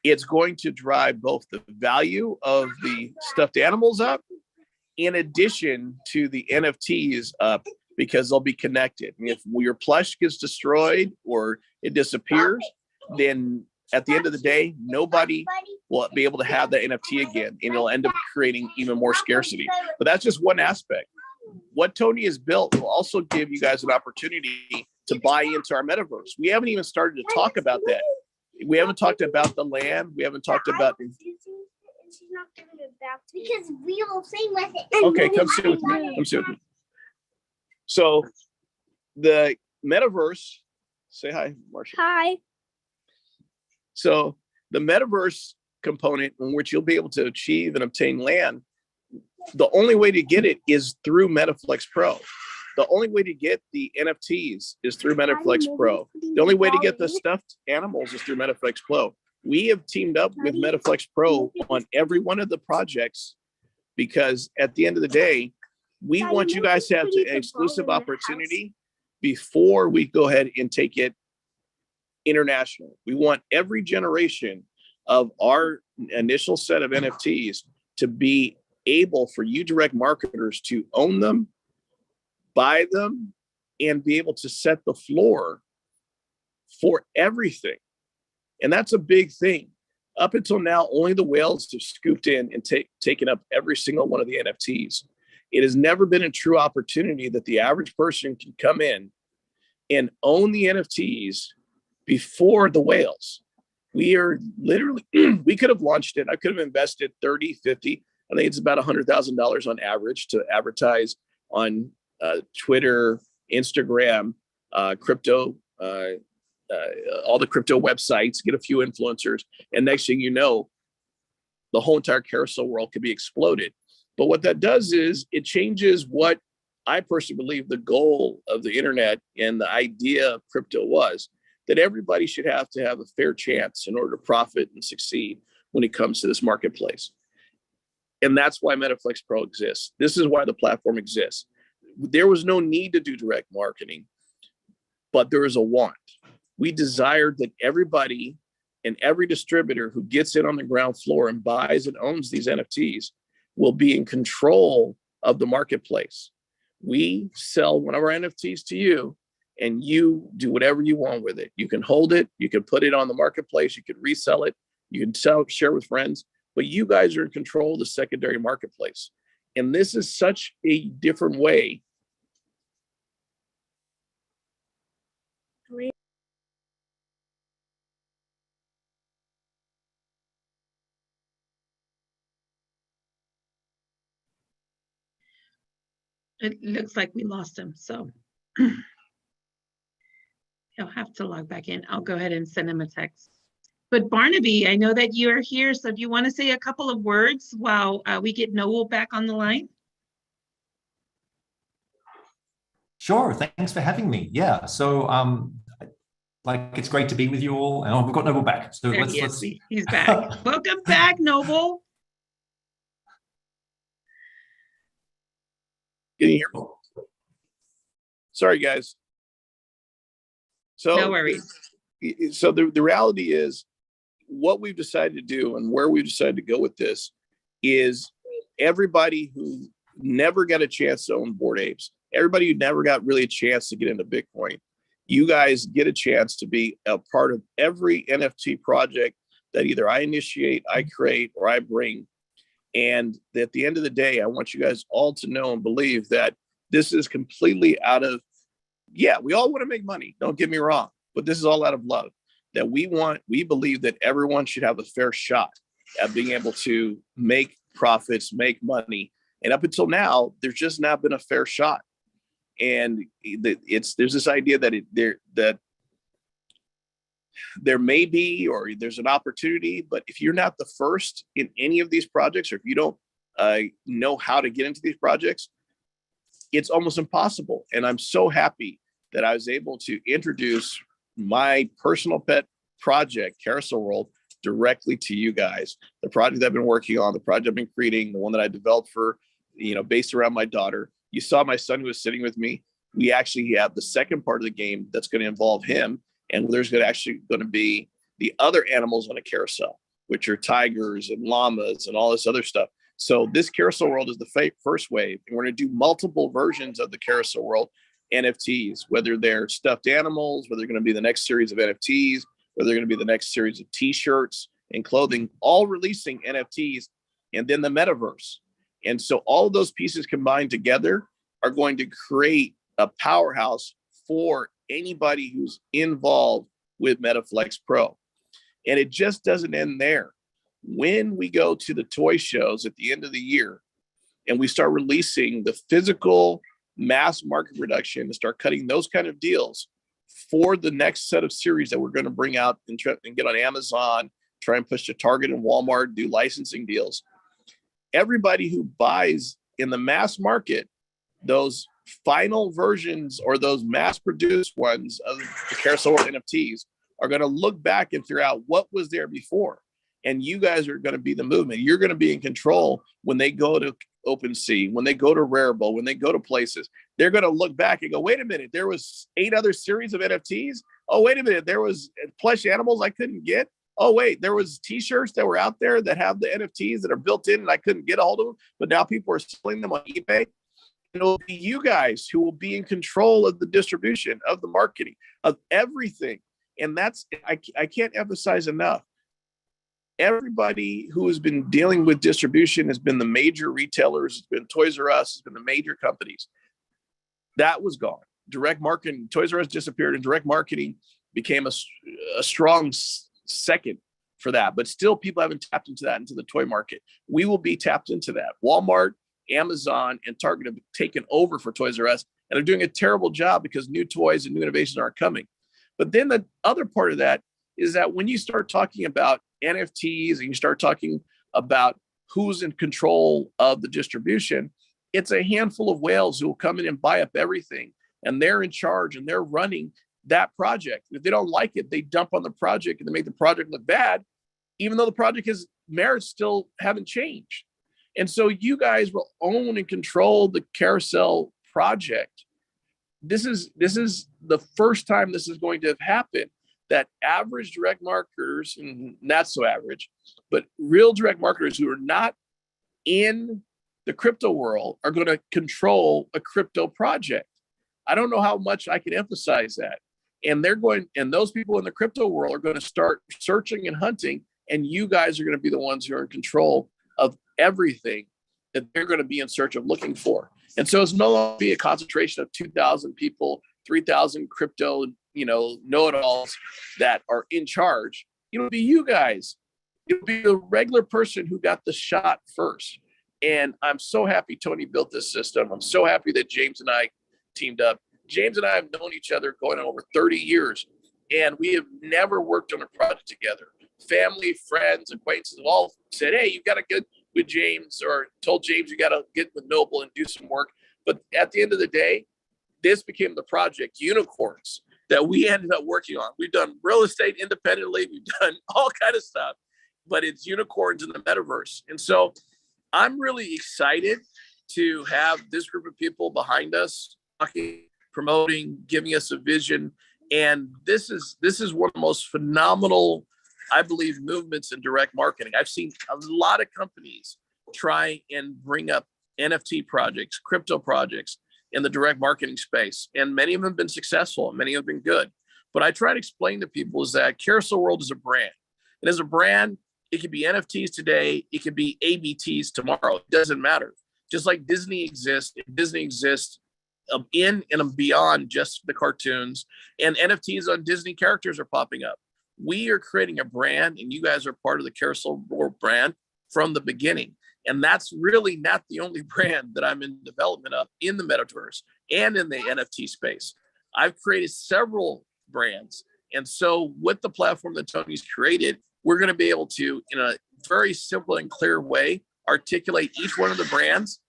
it's going to drive both the value of the stuffed animals up, in addition to the NFTs up, because they'll be connected. And if your plush gets destroyed or it disappears, then at the end of the day, nobody will be able to have that NFT again, and it'll end up creating even more scarcity. But that's just one aspect. What Tony has built will also give you guys an opportunity to buy into our metaverse. We haven't even started to talk about that. We haven't talked about the land. We haven't talked about. She's not giving it back to me because we will play with it. Okay, come sit with me. Come sit with me. So the metaverse, say hi, Marcia. Hi. So the metaverse component, in which you'll be able to achieve and obtain land, the only way to get it is through MetaFlex Pro. The only way to get the NFTs is through MetaFlex Pro. The only way to get the stuffed animals is through MetaFlex Pro. We have teamed up with MetaFlex Pro on every one of the projects, because at the end of the day, we want you guys to have an exclusive opportunity before we go ahead and take it international. We want every generation of our initial set of NFTs to be able for you direct marketers to own them, buy them, and be able to set the floor for everything. And that's a big thing. Up until now, only the whales have scooped in and taken up every single one of the NFTs. It has never been a true opportunity that the average person can come in and own the NFTs before the whales. We are literally, we could have launched it. I could have invested 30, 50. I think it's about $100,000 on average to advertise on Twitter, Instagram, crypto, all the crypto websites, get a few influencers. And next thing you know, the whole entire carousel world could be exploded. But what that does is it changes what I personally believe the goal of the internet and the idea of crypto was, that everybody should have to have a fair chance in order to profit and succeed when it comes to this marketplace. And that's why MetaFlex Pro exists. This is why the platform exists. There was no need to do direct marketing, but there is a want. We desired that everybody and every distributor who gets in on the ground floor and buys and owns these NFTs will be in control of the marketplace. We sell one of our NFTs to you, and you do whatever you want with it. You can hold it, you can put it on the marketplace, you can resell it, you can share with friends, but you guys are in control of the secondary marketplace. And this is such a different way. It looks like we lost him, so he'll have to log back in. I'll go ahead and send him a text. But Barnaby, I know that you're here, so do you want to say a couple of words while we get Noel back on the line? Sure, thanks for having me. Yeah, so it's great to be with you all, and we've got Noble back. So he's back. Welcome back, Noble. Can you hear me? Sorry, guys. So no worries. So the reality is, what we've decided to do and where we've decided to go with this is everybody who never got a chance to own Bored Apes, everybody who never got really a chance to get into Bitcoin, You guys get a chance to be a part of every NFT project that either I initiate, I create, or I bring. And at the end of the day, I want you guys all to know and believe that this is completely out of, yeah, we all want to make money. Don't get me wrong, but this is all out of love. That we believe that everyone should have a fair shot at being able to make profits, make money. And up until now, there's just not been a fair shot. And there's this idea that there may be, or there's an opportunity, but if you're not the first in any of these projects, or if you don't know how to get into these projects, it's almost impossible. And I'm so happy that I was able to introduce my personal pet project, Carousel World, directly to you guys. The project I've been working on, the project I've been creating, the one that I developed for, based around my daughter. You saw my son who was sitting with me. We actually have the second part of the game that's going to involve him. And there's going to be the other animals on a carousel, which are tigers and llamas and all this other stuff. So this Carousel World is the first wave. And we're going to do multiple versions of the Carousel World NFTs, whether they're stuffed animals, whether they're going to be the next series of NFTs, whether they're going to be the next series of t-shirts and clothing, all releasing NFTs, and then the metaverse. And so all of those pieces combined together are going to create a powerhouse for anybody who's involved with MetaFlex Pro. And it just doesn't end there. When we go to the toy shows at the end of the year and we start releasing the physical mass market production and start cutting those kind of deals for the next set of series that we're going to bring out and get on Amazon, try and push to Target and Walmart, do licensing deals. Everybody who buys in the mass market those final versions or those mass produced ones of the Carousel World NFTs are going to look back and figure out what was there before. And you guys are going to be the movement. You're going to be in control when they go to OpenSea, when they go to Rarible, when they go to places. They're going to look back and go, wait a minute, there was 8 other series of NFTs. Oh, wait a minute, there was plush animals I couldn't get. Oh, wait, there was t-shirts that were out there that have the NFTs that are built in and I couldn't get a hold of them, but now people are selling them on eBay. And it'll be you guys who will be in control of the distribution, of the marketing, of everything. And that's, I can't emphasize enough. Everybody who has been dealing with distribution has been the major retailers, it's been Toys R Us, it's been the major companies. That was gone. Direct marketing, Toys R Us disappeared, and direct marketing became a strong second for that. But still, people haven't tapped into that, into the toy market. We will be tapped into that. Walmart, Amazon, and Target have taken over for Toys R Us, and they're doing a terrible job because new toys and new innovations aren't coming. But then the other part of that is that when you start talking about NFTs and you start talking about who's in control of the distribution, it's a handful of whales who will come in and buy up everything, and they're in charge and they're running that project. If they don't like it, they dump on the project and they make the project look bad, even though the project has merits still haven't changed. And so you guys will own and control the Carousel project. This is the first time this is going to have happened, that average direct marketers, and not so average, but real direct marketers who are not in the crypto world are going to control a crypto project. I don't know how much I can emphasize that. And those people in the crypto world are going to start searching and hunting, and you guys are going to be the ones who are in control of everything that they're going to be in search of looking for. And so it's no longer be a concentration of 2,000 people, 3,000 crypto, know-it-alls that are in charge. It'll be you guys. It'll be the regular person who got the shot first. And I'm so happy Tony built this system. I'm so happy that James and I teamed up. James and I have known each other going on over 30 years, and we have never worked on a project together. Family, friends, acquaintances have all said, hey, you got to get with James, or told James you got to get with Noble and do some work. But at the end of the day, this became the project Unicorns that we ended up working on. We've done real estate independently. We've done all kind of stuff, but it's Unicorns in the metaverse. And so I'm really excited to have this group of people behind us, talking, promoting, giving us a vision. And this is one of the most phenomenal, I believe, movements in direct marketing. I've seen a lot of companies try and bring up NFT projects, crypto projects, in the direct marketing space. And many of them have been successful and many have been good. But I try to explain to people is that Carousel World is a brand. And as a brand, it could be NFTs today, it could be ABTs tomorrow. It doesn't matter. Just like Disney exists in and beyond just the cartoons, and NFTs on Disney characters are popping up. We are creating a brand, and you guys are part of the Carousel World brand from the beginning. And that's really not the only brand that I'm in development of in the metaverse and in the NFT space. I've created several brands. And so with the platform that Tony's created, we're going to be able to, in a very simple and clear way, articulate each one of the brands,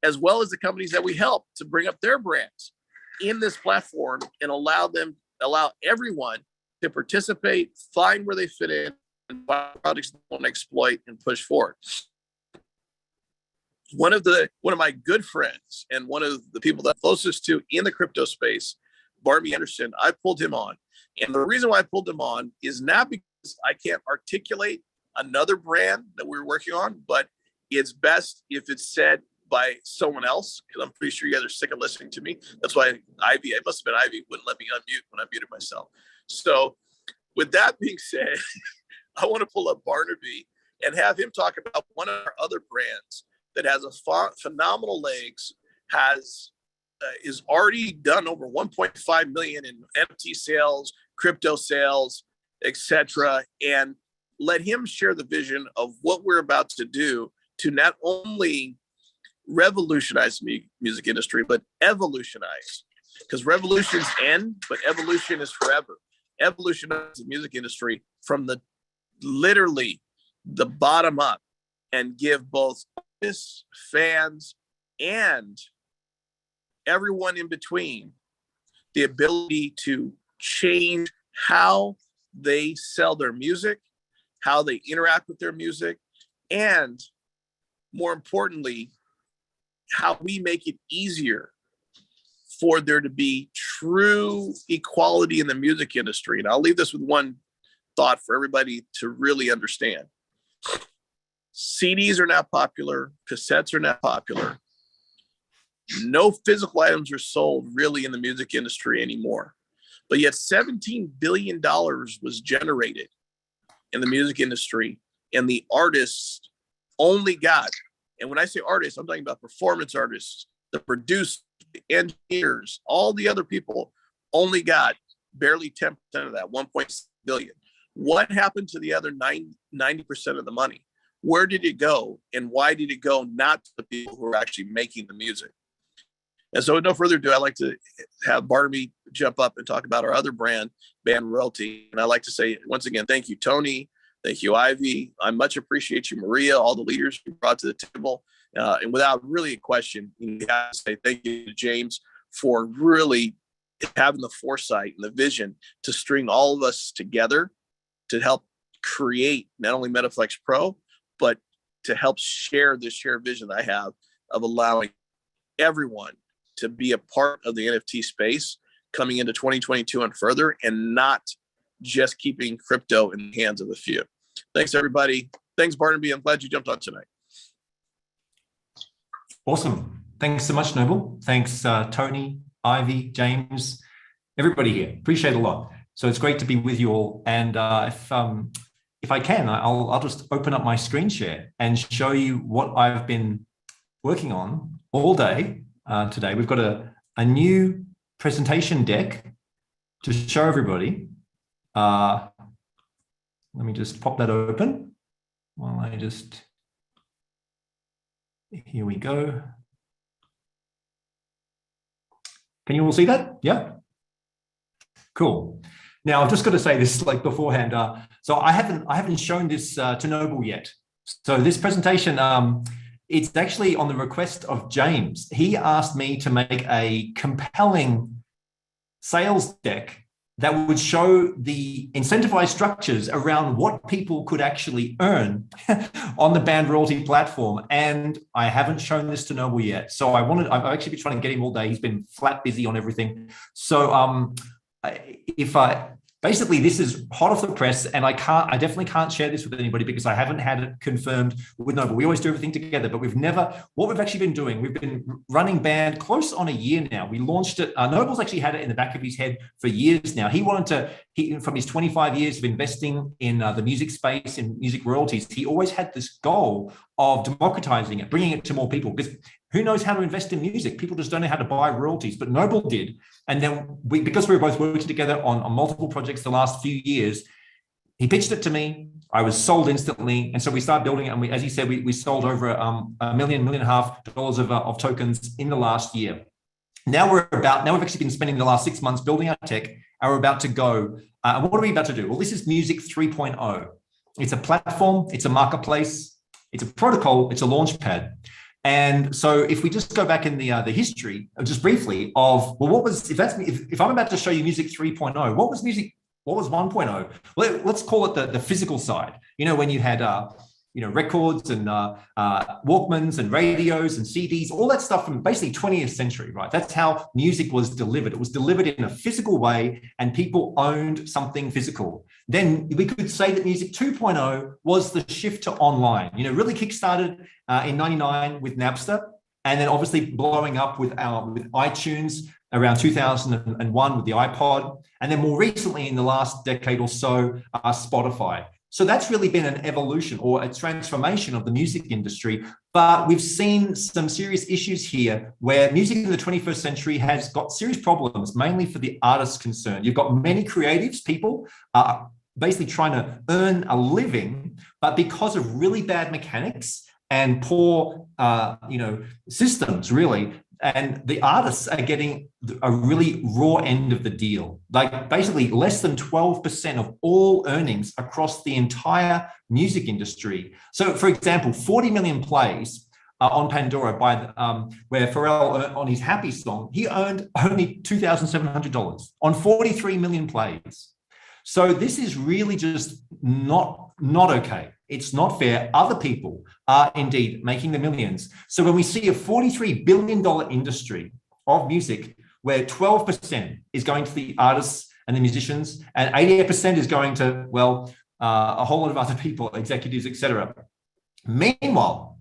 as well as the companies that we help to bring up their brands in this platform and allow everyone to participate, find where they fit in, and find projects they want to exploit and push forward. One of my good friends and one of the people that I'm closest to in the crypto space, Barmy Anderson, I pulled him on. And the reason why I pulled him on is not because I can't articulate another brand that we're working on, but it's best if it's said by someone else, because I'm pretty sure you guys are sick of listening to me. That's why Ivy, it must have been Ivy, wouldn't let me unmute when I muted myself. So with that being said, I want to pull up Barnaby and have him talk about one of our other brands that has a phenomenal legs, is already done over 1.5 million in NFT sales, crypto sales, etc. And let him share the vision of what we're about to do to not only revolutionize the music industry, but evolutionize. Because revolutions end, but evolution is forever. Evolutionize the music industry from literally the bottom up, and give both artists, fans, and everyone in between the ability to change how they sell their music, how they interact with their music, and more importantly, how we make it easier for there to be true equality in the music industry. And I'll leave this with one thought for everybody to really understand. CDs are not popular, cassettes are not popular. No physical items are sold really in the music industry anymore. But yet $17 billion was generated in the music industry, and the artists only got, and when I say artists, I'm talking about performance artists, the producers, the engineers, all the other people only got barely 10% of that, 1.6 billion. What happened to the other 90% of the money? Where did it go? And why did it go not to the people who are actually making the music? And so with no further ado, I'd like to have Barnaby jump up and talk about our other brand, Band Royalty. And I'd like to say, once again, thank you, Tony. Thank you, Ivy. I much appreciate you, Maria, all the leaders you brought to the table. And without really a question, you have to say thank you to James for really having the foresight and the vision to string all of us together to help create not only MetaFlex Pro, but to help share this shared vision that I have of allowing everyone to be a part of the NFT space coming into 2022 and further, and not just keeping crypto in the hands of a few. Thanks, everybody. Thanks, Barnaby. I'm glad you jumped on tonight. Awesome. Thanks so much, Noble. Thanks, Tony, Ivy, James, everybody here. Appreciate it a lot. So it's great to be with you all. And if I can, I'll just open up my screen share and show you what I've been working on all day today. We've got a new presentation deck to show everybody. Let me just pop that open while I just, here we go. Can you all see that? Yeah. Cool. Now I've just got to say this like beforehand. So I haven't shown this to Noble yet. So this presentation, it's actually on the request of James. He asked me to make a compelling sales deck that would show the incentivized structures around what people could actually earn on the Band Royalty platform. And I haven't shown this to Noble yet. So I've actually been trying to get him all day. He's been flat busy on everything. So if basically, this is hot off the press, and I definitely can't share this with anybody because I haven't had it confirmed with Noble. We always do everything together, but what we've actually been doing, we've been running band close on a year now. We launched it. Noble's actually had it in the back of his head for years now. He wanted to, from his 25 years of investing in the music space, in music royalties, he always had this goal of democratizing it, bringing it to more people, because who knows how to invest in music? People just don't know how to buy royalties, but Noble did. And then because we were both working together on multiple projects the last few years, he pitched it to me. I was sold instantly. And so we started building it. And as he said, we sold over $1.5 million of tokens in the last year. Now we've actually been spending the last 6 months building our tech, and we're about to go. And what are we about to do? Well, this is Music 3.0. It's a platform, it's a marketplace, it's a protocol, it's a launch pad. And so if we just go back in the history, just briefly, of, well, what was, if I'm about to show you Music 3.0, what was 1.0? Well, let's call it the physical side. You know, when you had, records and Walkmans and radios and CDs, all that stuff from basically 20th century, right? That's how music was delivered. It was delivered in a physical way, and people owned something physical. Then we could say that Music 2.0 was the shift to online, really kickstarted in 99 with Napster, and then obviously blowing up with iTunes around 2001 with the iPod, and then more recently in the last decade or so, Spotify. So that's really been an evolution or a transformation of the music industry. But we've seen some serious issues here where music in the 21st century has got serious problems, mainly for the artists concerned. You've got many creatives, people basically trying to earn a living, but because of really bad mechanics and poor, systems, really, and the artists are getting a really raw end of the deal. Like basically less than 12% of all earnings across the entire music industry. So for example, 40 million plays on Pandora where Pharrell on his Happy song, he earned only $2,700 on 43 million plays. So this is really just not okay. It's not fair. Other people are indeed making the millions. So when we see a $43 billion industry of music where 12% is going to the artists and the musicians and 88% is going to, a whole lot of other people, executives, etc. Meanwhile,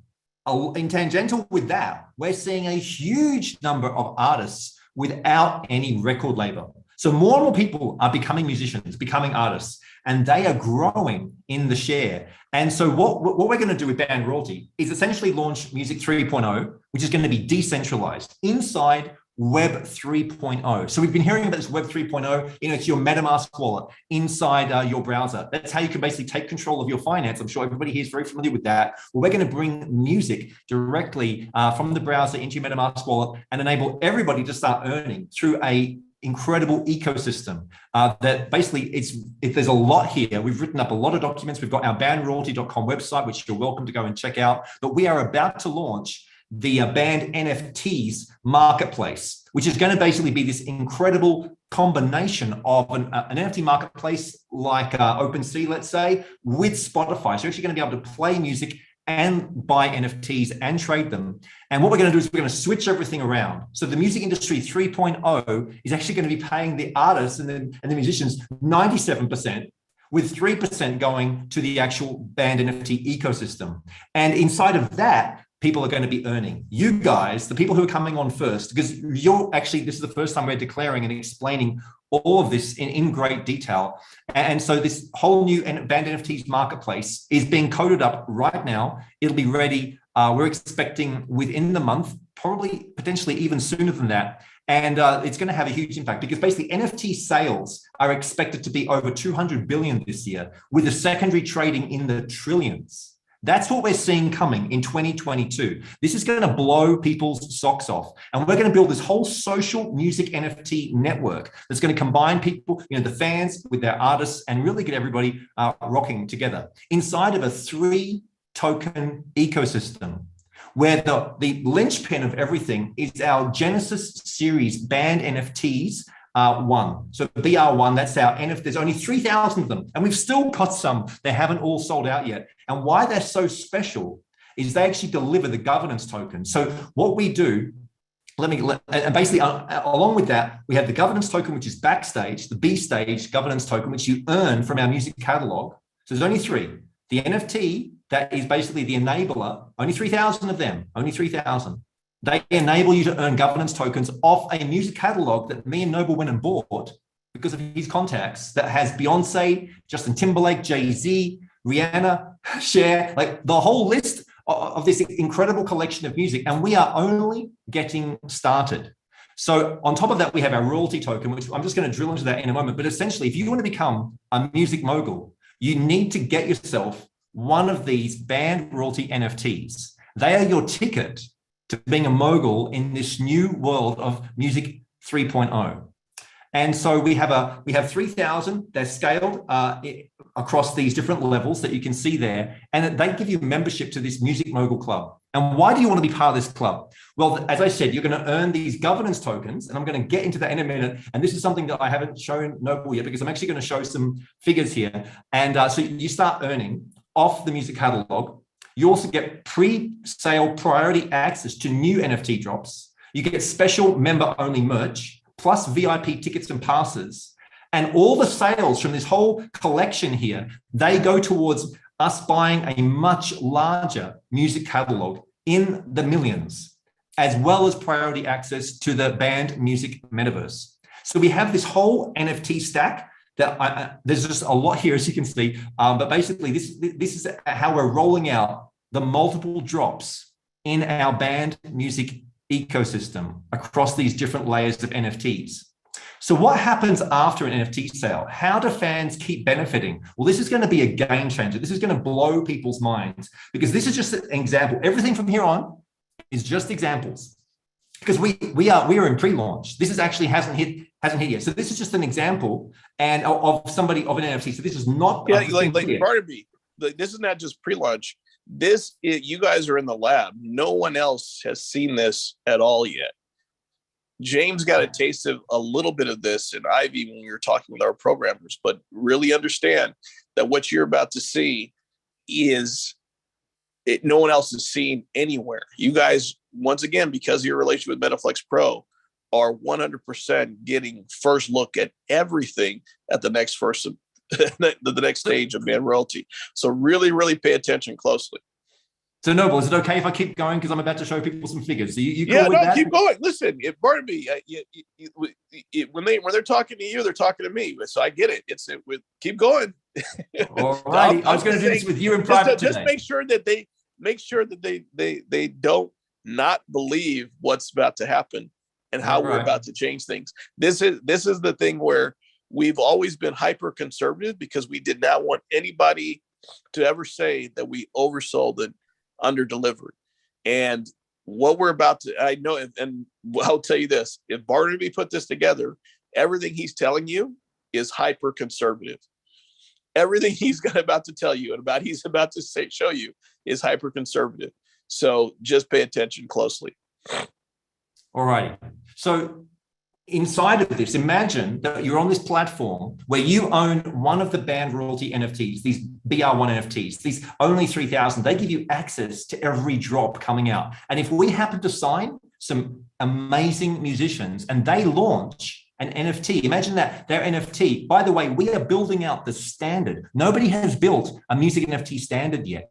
in tangential with that, we're seeing a huge number of artists without any record label. So more and more people are becoming musicians, becoming artists, and they are growing in the share. And so what we're going to do with Band Royalty is essentially launch Music 3.0, which is going to be decentralized inside Web 3.0. So we've been hearing about this Web 3.0, it's your MetaMask wallet inside your browser. That's how you can basically take control of your finance. I'm sure everybody here is very familiar with that. Well, we're going to bring music directly from the browser into your MetaMask wallet and enable everybody to start earning through a incredible ecosystem that basically there's a lot here. We've written up a lot of documents. We've got our bandroyalty.com website, which you're welcome to go and check out. But we are about to launch the Band NFTs marketplace, which is going to basically be this incredible combination of an NFT marketplace like OpenSea, let's say, with Spotify. So you're actually going to be able to play music and buy NFTs and trade them. And what we're going to do is we're going to switch everything around. So the music industry 3.0 is actually going to be paying the artists and the musicians 97%, with 3% going to the actual Band NFT ecosystem. And inside of that, people are going to be earning. You guys, the people who are coming on first, because this is the first time we're declaring and explaining all of this in great detail. And so this whole new Band NFTs marketplace is being coded up right now. It'll be ready. We're expecting within the month, probably potentially even sooner than that. And it's going to have a huge impact because basically NFT sales are expected to be over 200 billion this year, with the secondary trading in the trillions. That's what we're seeing coming in 2022. This is going to blow people's socks off. And we're going to build this whole social music NFT network that's going to combine people, the fans with their artists, and really get everybody rocking together inside of a 3-token ecosystem, where the linchpin of everything is our Genesis series Band NFTs. One. So BR1, that's our NFT. There's only 3,000 of them, and we've still got some. They haven't all sold out yet. And why they're so special is they actually deliver the governance token. So what we do and basically along with that, we have the governance token, which is backstage, the B stage governance token, which you earn from our music catalog. So there's only 3. The NFT, that is basically the enabler, only 3,000 of them, only 3,000. They enable you to earn governance tokens off a music catalog that me and Noble went and bought because of his contacts, that has Beyonce, Justin Timberlake, Jay-Z, Rihanna, Cher, like the whole list of this incredible collection of music, and we are only getting started. So on top of that, we have our royalty token, which I'm just going to drill into that in a moment. But essentially, if you want to become a music mogul, you need to get yourself one of these band royalty NFTs. They are your ticket to being a mogul in this new world of music 3.0. And so we have 3,000. They're scaled across these different levels that you can see there, and they give you membership to this Music Mogul Club. And why do you want to be part of this club? Well, as I said, you're going to earn these governance tokens, and I'm going to get into that in a minute. And this is something that I haven't shown Noble yet, because I'm actually going to show some figures here. And so you start earning off the music catalog. You also get pre-sale priority access to new NFT drops. You get special member-only merch, plus VIP tickets and passes. And all the sales from this whole collection here, they go towards us buying a much larger music catalog in the millions, as well as priority access to the band music metaverse. So we have this whole NFT stack that there's just a lot here, as you can see. But basically, this is how we're rolling out the multiple drops in our band music ecosystem across these different layers of NFTs. So what happens after an NFT sale? How do fans keep benefiting? Well, this is going to be a game changer. This is going to blow people's minds, because this is just an example. Everything from here on is just examples, because we are in pre-launch. This is actually hasn't hit yet. So this is just an example and of an NFT. So this is not like Barnaby. This is not just pre-launch. You guys are in the lab. No one else has seen this at all yet. James got a taste of a little bit of this in Ivy when we were talking with our programmers, but really understand that what you're about to see is no one else has seen anywhere. You guys, once again, because of your relationship with MetaFlex Pro, are 100% getting first look at everything at the next the next stage of band royalty. So really, really pay attention closely. So Noble, is it okay if I keep going, because I'm about to show people some figures? So you yeah, with that? Keep going. Listen, if Barnaby, when they're talking to you, they're talking to me. So I get it. Keep going. All right. I was going to do this with you in private today. Just make sure that they don't not believe what's about to happen and how we're about to change things. This is the thing where we've always been hyper conservative, because we did not want anybody to ever say that we oversold and under delivered. And what we're about to, I know, and I'll tell you this, if Barnaby put this together, everything he's telling you is hyper conservative. Everything he's about to tell you and he's about to show you is hyper conservative. So just pay attention closely. All right. So inside of this, imagine that you're on this platform where you own one of the band royalty NFTs, these BR1 NFTs, these only 3,000. They give you access to every drop coming out. And if we happen to sign some amazing musicians and they launch an NFT, imagine that, their NFT. By the way, we are building out the standard. Nobody has built a music NFT standard yet.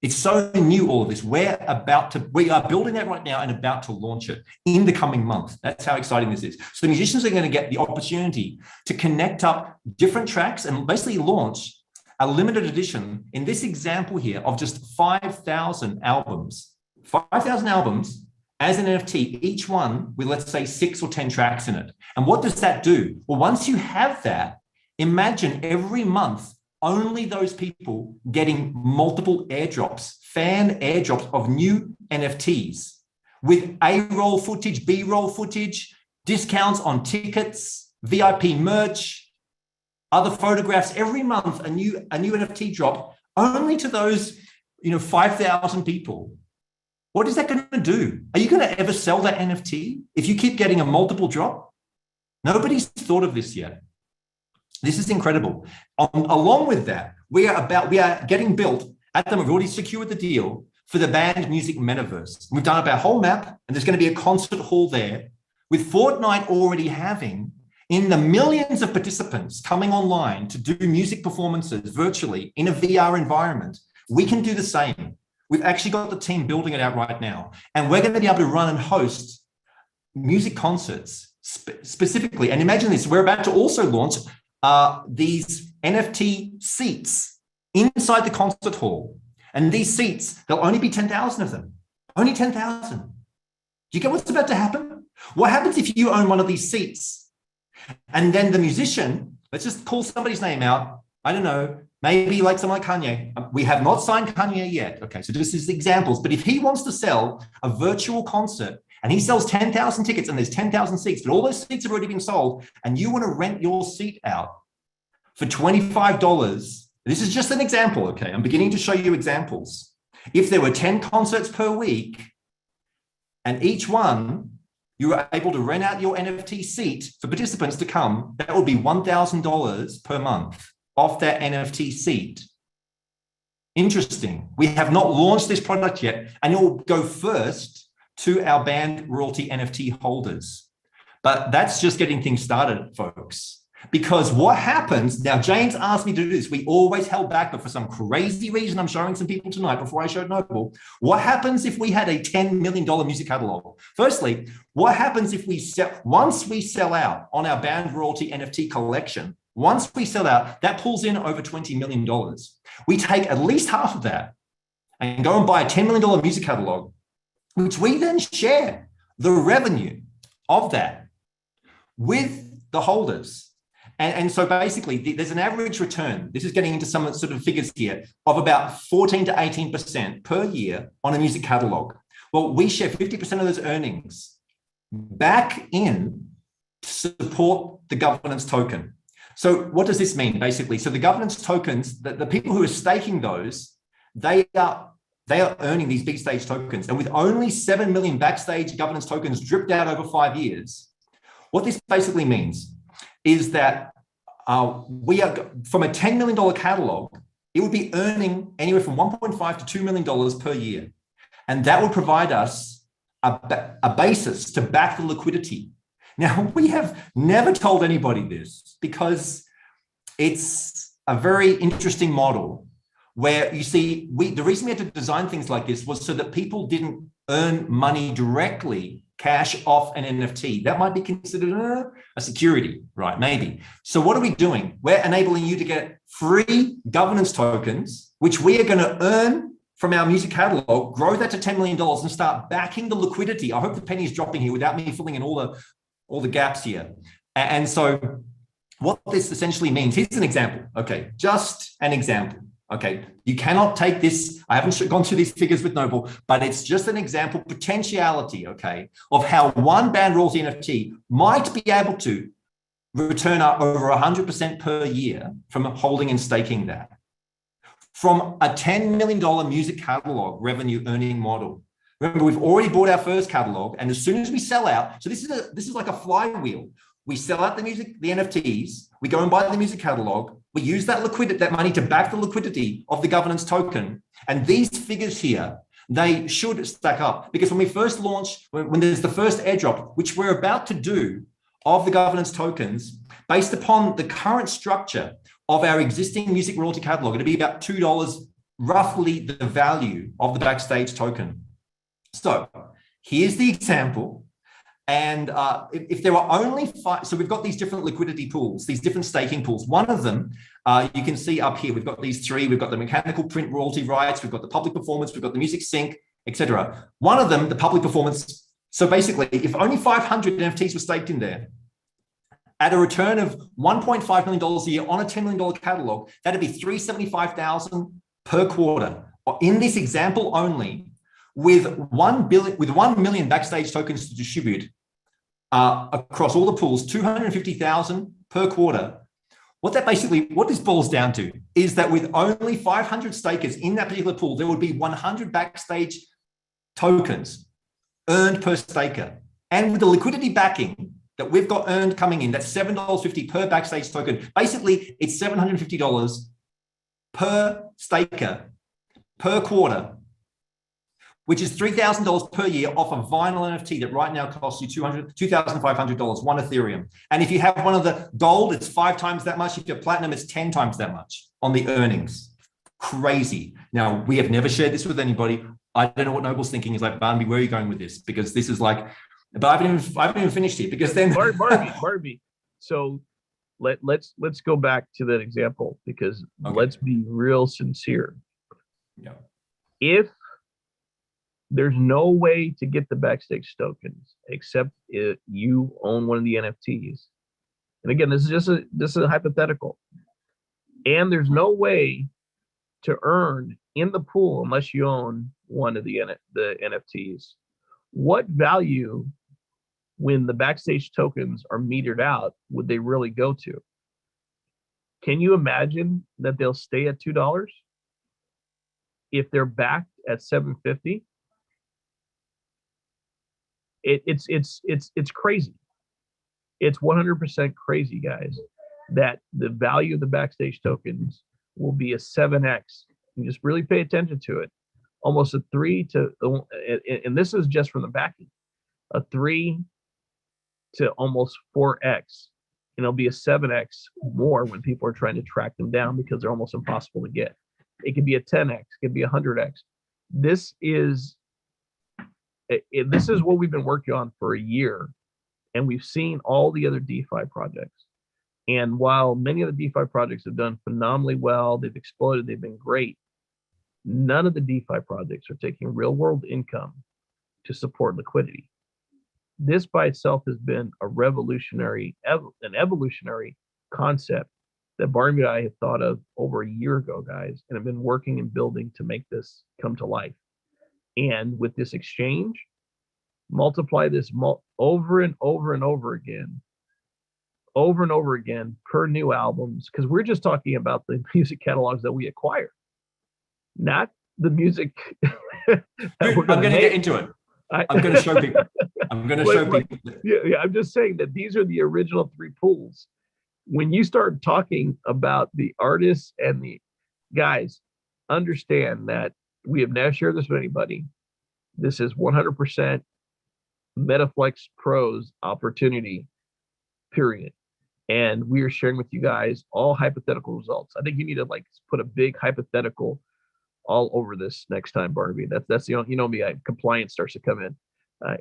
It's so new, all of this. We are building that right now and about to launch it in the coming month. That's how exciting this is. So musicians are going to get the opportunity to connect up different tracks and basically launch a limited edition, in this example here, of just 5,000 albums. 5,000 albums as an NFT, each one with, let's say, 6 or 10 tracks in it. And what does that do? Well, once you have that, imagine every month only those people getting multiple airdrops, fan airdrops of new NFTs with A-roll footage, B-roll footage, discounts on tickets, VIP merch, other photographs. Every month, a new NFT drop only to those 5,000 people. What is that going to do? Are you going to ever sell that NFT if you keep getting a multiple drop? Nobody's thought of this yet. This is incredible. Along with that, we are getting built at the moment. We've already secured the deal for the band music metaverse. We've done up our whole map, and there's going to be a concert hall there, with Fortnite already having in the millions of participants coming online to do music performances virtually in a VR environment. We can do the same. We've actually got the team building it out right now, and we're going to be able to run and host music concerts specifically. And imagine this, we're about to also launch these NFT seats inside the concert hall. And these seats, there'll only be 10,000 of them, only 10,000. Do you get what's about to happen? What happens if you own one of these seats? And then the musician, let's just call somebody's name out. I don't know, maybe like someone like Kanye. We have not signed Kanye yet. Okay, so this is examples. But if he wants to sell a virtual concert and he sells 10,000 tickets and there's 10,000 seats, but all those seats have already been sold, and you want to rent your seat out for $25, this is just an example, okay? I'm beginning to show you examples. If there were 10 concerts per week, and each one you were able to rent out your NFT seat for participants to come, that would be $1,000 per month off that NFT seat. Interesting. We have not launched this product yet, and it will go first to our band royalty NFT holders. But that's just getting things started, folks. Because what happens, now James asked me to do this, we always held back, but for some crazy reason, I'm showing some people tonight before I showed Noble, what happens if we had a $10 million music catalog? Firstly, what happens if once we sell out on our band royalty NFT collection, once we sell out, that pulls in over $20 million. We take at least half of that and go and buy a $10 million music catalog, which we then share the revenue of that with the holders. And so basically, there's an average return. This is getting into some sort of figures here of about 14 to 18% per year on a music catalog. Well, we share 50% of those earnings back in to support the governance token. So what does this mean, basically? So the governance tokens, the people who are staking those, they are earning these big stage tokens. And with only 7 million backstage governance tokens dripped out over 5 years, what this basically means is that we are, from a $10 million catalog, it would be earning anywhere from $1.5 to $2 million per year. And that would provide us a basis to back the liquidity. Now, we have never told anybody this because it's a very interesting model where you see, the reason we had to design things like this was so that people didn't earn money directly, cash off an NFT. That might be considered a security, right? Maybe. So what are we doing? We're enabling you to get free governance tokens, which we are going to earn from our music catalog, grow that to $10 million and start backing the liquidity. I hope the penny's dropping here without me filling in all the gaps here. And so what this essentially means, here's an example. Okay, just an example. Okay, you cannot take this, I haven't gone through these figures with Noble, but it's just an example, potentiality, okay, of how one band royalty NFT might be able to return up over 100% per year from holding and staking that. From a $10 million music catalog revenue earning model. Remember, we've already bought our first catalog, and as soon as we sell out, so this is like a flywheel. We sell out the music, the NFTs, we go and buy the music catalog, we use that money to back the liquidity of the governance token. And these figures here, they should stack up, because when we first launch, when there's the first airdrop, which we're about to do of the governance tokens, based upon the current structure of our existing music royalty catalog, it'll be about $2, roughly the value of the backstage token. So here's the example. And if there were only 5, so we've got these different liquidity pools, these different staking pools. One of them, you can see up here, we've got these 3, we've got the mechanical print royalty rights, we've got the public performance, we've got the music sync, etc. One of them, the public performance. So basically, if only 500 NFTs were staked in there, at a return of $1.5 million a year on a $10 million catalog, that'd be $375,000 per quarter. In this example only, with 1 million backstage tokens to distribute across all the pools, 250,000 per quarter. What this boils down to is that with only 500 stakers in that particular pool, there would be 100 backstage tokens earned per staker. And with the liquidity backing that we've got earned coming in, that's $7.50 per backstage token. Basically, it's $750 per staker per quarter which is $3,000 per year off a vinyl NFT that right now costs you $2,500, one Ethereum. And if you have one of the gold, it's 5 times that much. If you're platinum, it's 10 times that much on the earnings. Crazy. Now, we have never shared this with anybody. I don't know what Noble's thinking. Is like, Barnaby, where are you going with this? Because this is like, but I haven't even finished here, because then Barbie. So let's go back to that example, because let's be real sincere. Yeah. If there's no way to get the backstage tokens except if you own one of the NFTs, and again, this is a hypothetical, and there's no way to earn in the pool unless you own one of the NFTs, what value, when the backstage tokens are metered out, would they really go to? Can you imagine that they'll stay at $2 if they're backed at $7.50? It's crazy. It's 100% crazy, guys, that the value of the backstage tokens will be a 7x. And just really pay attention to it. Almost a 3 to, and this is just from the backing, a 3 to almost 4x. And it'll be a 7x more when people are trying to track them down, because they're almost impossible to get. It could be a 10x, it could be 100x. This is what we've been working on for a year, and we've seen all the other DeFi projects. And while many of the DeFi projects have done phenomenally well, they've exploded, they've been great, none of the DeFi projects are taking real world income to support liquidity. This by itself has been a revolutionary, an evolutionary concept that Barnaby and I had thought of over a year ago, guys, and have been working and building to make this come to life. And with this exchange, multiply this over and over and over again per new albums, because we're just talking about the music catalogs that we acquire, not the music. I'm going to get into it. I'm going to show people. I'm going to show people. Yeah, I'm just saying that these are the original 3 pools. When you start talking about the artists and the guys, understand that we have never shared this with anybody. This is 100% MetaFlex Pro's opportunity, period. And we are sharing with you guys all hypothetical results. I think you need to put a big hypothetical all over this next time, Barbie. That's the only, me, compliance starts to come in.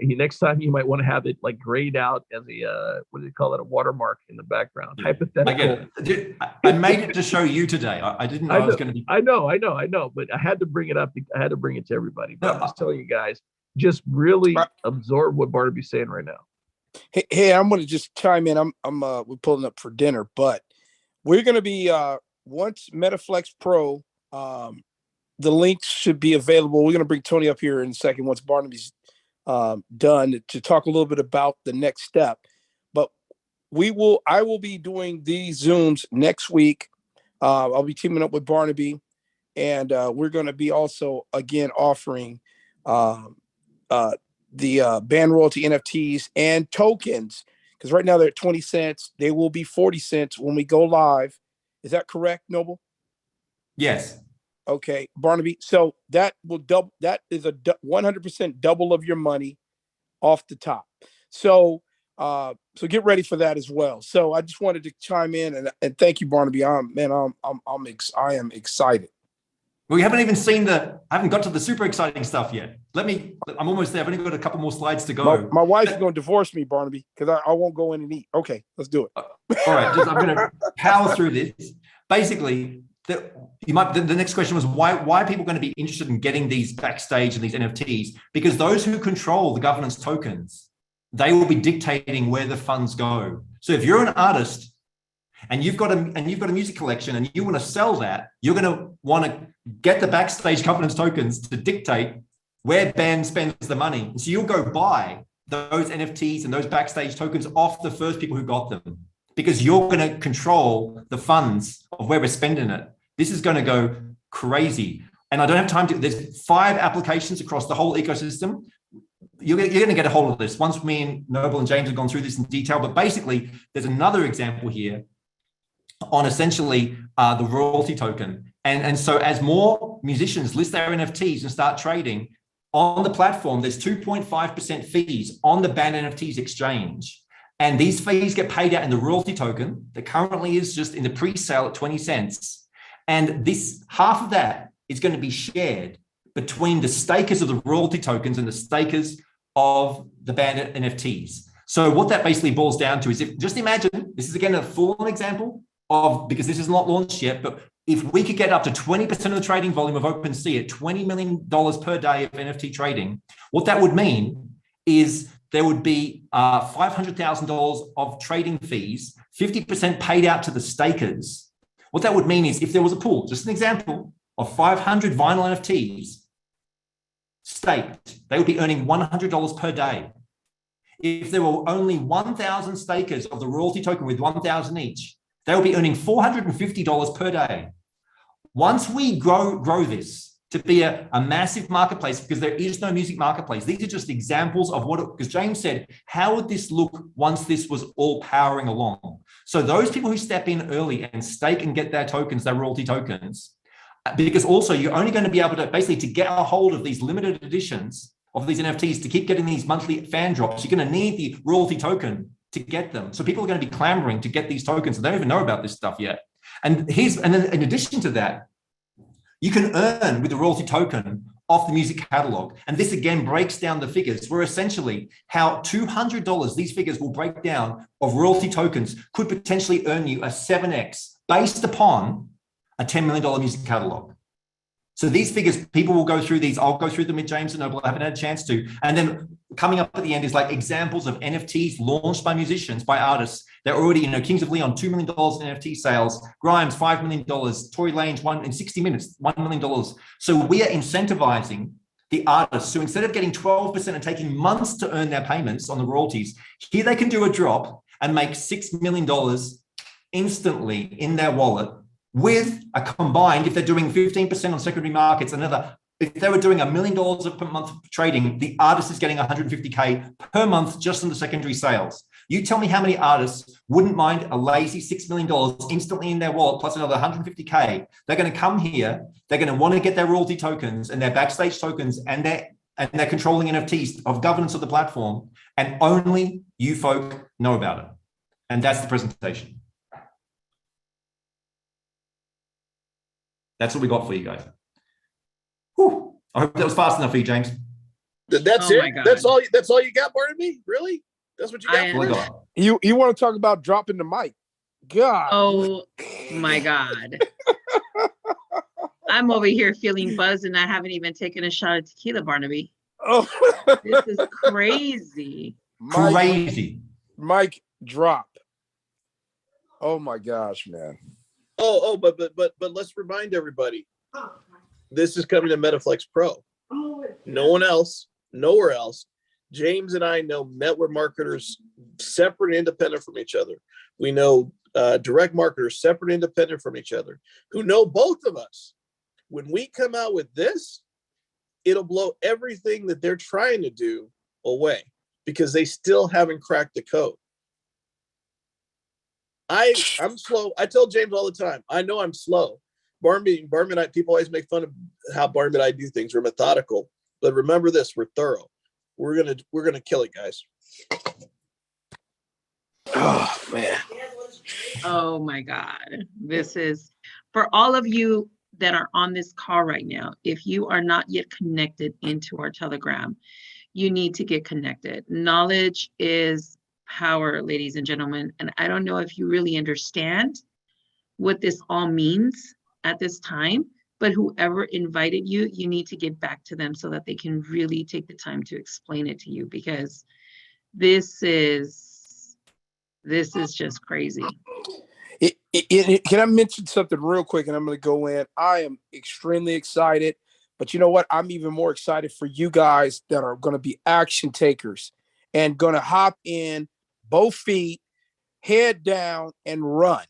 Next time you might want to have it grayed out as a what do you call it, a watermark in the background. Yeah, hypothetical. I get it. I made it to show you today. I didn't know I was going to be. I know, but I had to bring it up. I had to bring it to everybody. But I'm just telling you guys, just really absorb what Barbie's saying right now. Hey, I'm going to just chime in. We're pulling up for dinner, but we're going to be once MetaFlex Pro. The links should be available. We're going to bring Tony up here in a second once Barnaby's done to talk a little bit about the next step. But I will be doing these Zooms next week. I'll be teaming up with Barnaby, and we're going to be also again offering the band royalty NFTs and tokens, because right now they're at 20 cents. They will be 40 cents when we go live. Is that correct, Noble? Yes. Okay, Barnaby. So that will double. That is a 100% double of your money off the top. So get ready for that as well. So I just wanted to chime in and thank you, Barnaby. I am excited. We haven't even I haven't got to the super exciting stuff yet. I'm almost there. I've only got a couple more slides to go. My wife's going to divorce me, Barnaby, because I won't go in and eat. Okay, let's do it. All right, I'm going to power through this. Basically, the next question was why are people going to be interested in getting these backstage and these NFTs? Because those who control the governance tokens, they will be dictating where the funds go. So if you're an artist and you've got a music collection and you want to sell that, you're going to want to get the backstage governance tokens to dictate where band spends the money. So you'll go buy those NFTs and those backstage tokens off the first people who got them, because you're going to control the funds of where we're spending it. This is going to go crazy. And I don't have time there's 5 applications across the whole ecosystem. You're going to get a hold of this once me and Noble and James have gone through this in detail. But basically, there's another example here on essentially the royalty token. And so as more musicians list their NFTs and start trading, on the platform, there's 2.5% fees on the banned NFTs exchange. And these fees get paid out in the royalty token that currently is just in the pre-sale at 20 cents. And this half of that is going to be shared between the stakers of the royalty tokens and the stakers of the banned NFTs. So what that basically boils down to is, if just imagine, this is again a full-on example of, because this is not launched yet, but if we could get up to 20% of the trading volume of OpenSea at $20 million per day of NFT trading, what that would mean is there would be $500,000 of trading fees, 50% paid out to the stakers. What that would mean is, if there was a pool, just an example, of 500 vinyl NFTs staked, they would be earning $100 per day. If there were only 1,000 stakers of the royalty token with 1,000 each, they would be earning $450 per day. Once we grow this to be a massive marketplace, because there is no music marketplace, these are just examples of what, because James said, how would this look once this was all powering along? So those people who step in early and stake and get their tokens, their royalty tokens, because also you're only going to be able to basically to get a hold of these limited editions of these NFTs, to keep getting these monthly fan drops, you're going to need the royalty token to get them. So people are going to be clamoring to get these tokens, and they don't even know about this stuff yet. And then in addition to that, you can earn with the royalty token off the music catalog. And this again breaks down the figures, where essentially how $200, these figures will break down, of royalty tokens could potentially earn you a 7x based upon a $10 million music catalog. So these figures, people will go through these. I'll go through them with James and Noble. I haven't had a chance to. And then coming up at the end is like examples of NFTs launched by musicians, by artists. They're already, Kings of Leon, $2 million in NFT sales. Grimes, $5 million. Tory Lanez, in 60 minutes, $1 million. So we are incentivizing the artists. So instead of getting 12% and taking months to earn their payments on the royalties, here they can do a drop and make $6 million instantly in their wallet, with a combined, if they're doing 15% on secondary markets, if they were doing $1 million per month of trading, the artist is getting 150K per month just on the secondary sales. You tell me how many artists wouldn't mind a lazy $6 million instantly in their wallet plus another 150K. They're going to come here, they're going to want to get their royalty tokens and their backstage tokens and they're controlling NFTs of governance of the platform, and only you folk know about it. And that's the presentation. That's what we got for you guys. Whew. I hope that was fast enough for you, James. That's it. That's all you got, Barnaby? Really? That's what you got? What I got. You want to talk about dropping the mic? God. Oh my God. I'm over here feeling buzzed and I haven't even taken a shot of tequila, Barnaby. Oh, This is crazy. Crazy. Mic drop. Oh my gosh, man. But let's remind everybody, this is coming to MetaFlex Pro. No one else, nowhere else. James and I know network marketers separate and independent from each other. We know direct marketers separate and independent from each other, who know both of us. When we come out with this, it'll blow everything that they're trying to do away, because they still haven't cracked the code. I'm slow. I tell James all the time, I know I'm slow. Barnaby and I, people always make fun of how Barnaby and I do things. We're methodical, but remember this, we're thorough. We're gonna kill it, guys. Oh man. Oh my God. This is, for all of you that are on this call right now, if you are not yet connected into our Telegram, you need to get connected. Knowledge is power, ladies and gentlemen. And I don't know if you really understand what this all means at this time, but whoever invited you, you need to get back to them so that they can really take the time to explain it to you, because this is just crazy. Can I mention something real quick, and I'm going to go in? I am extremely excited, but you know what? I'm even more excited for you guys that are going to be action takers and going to hop in both feet, head down, and run.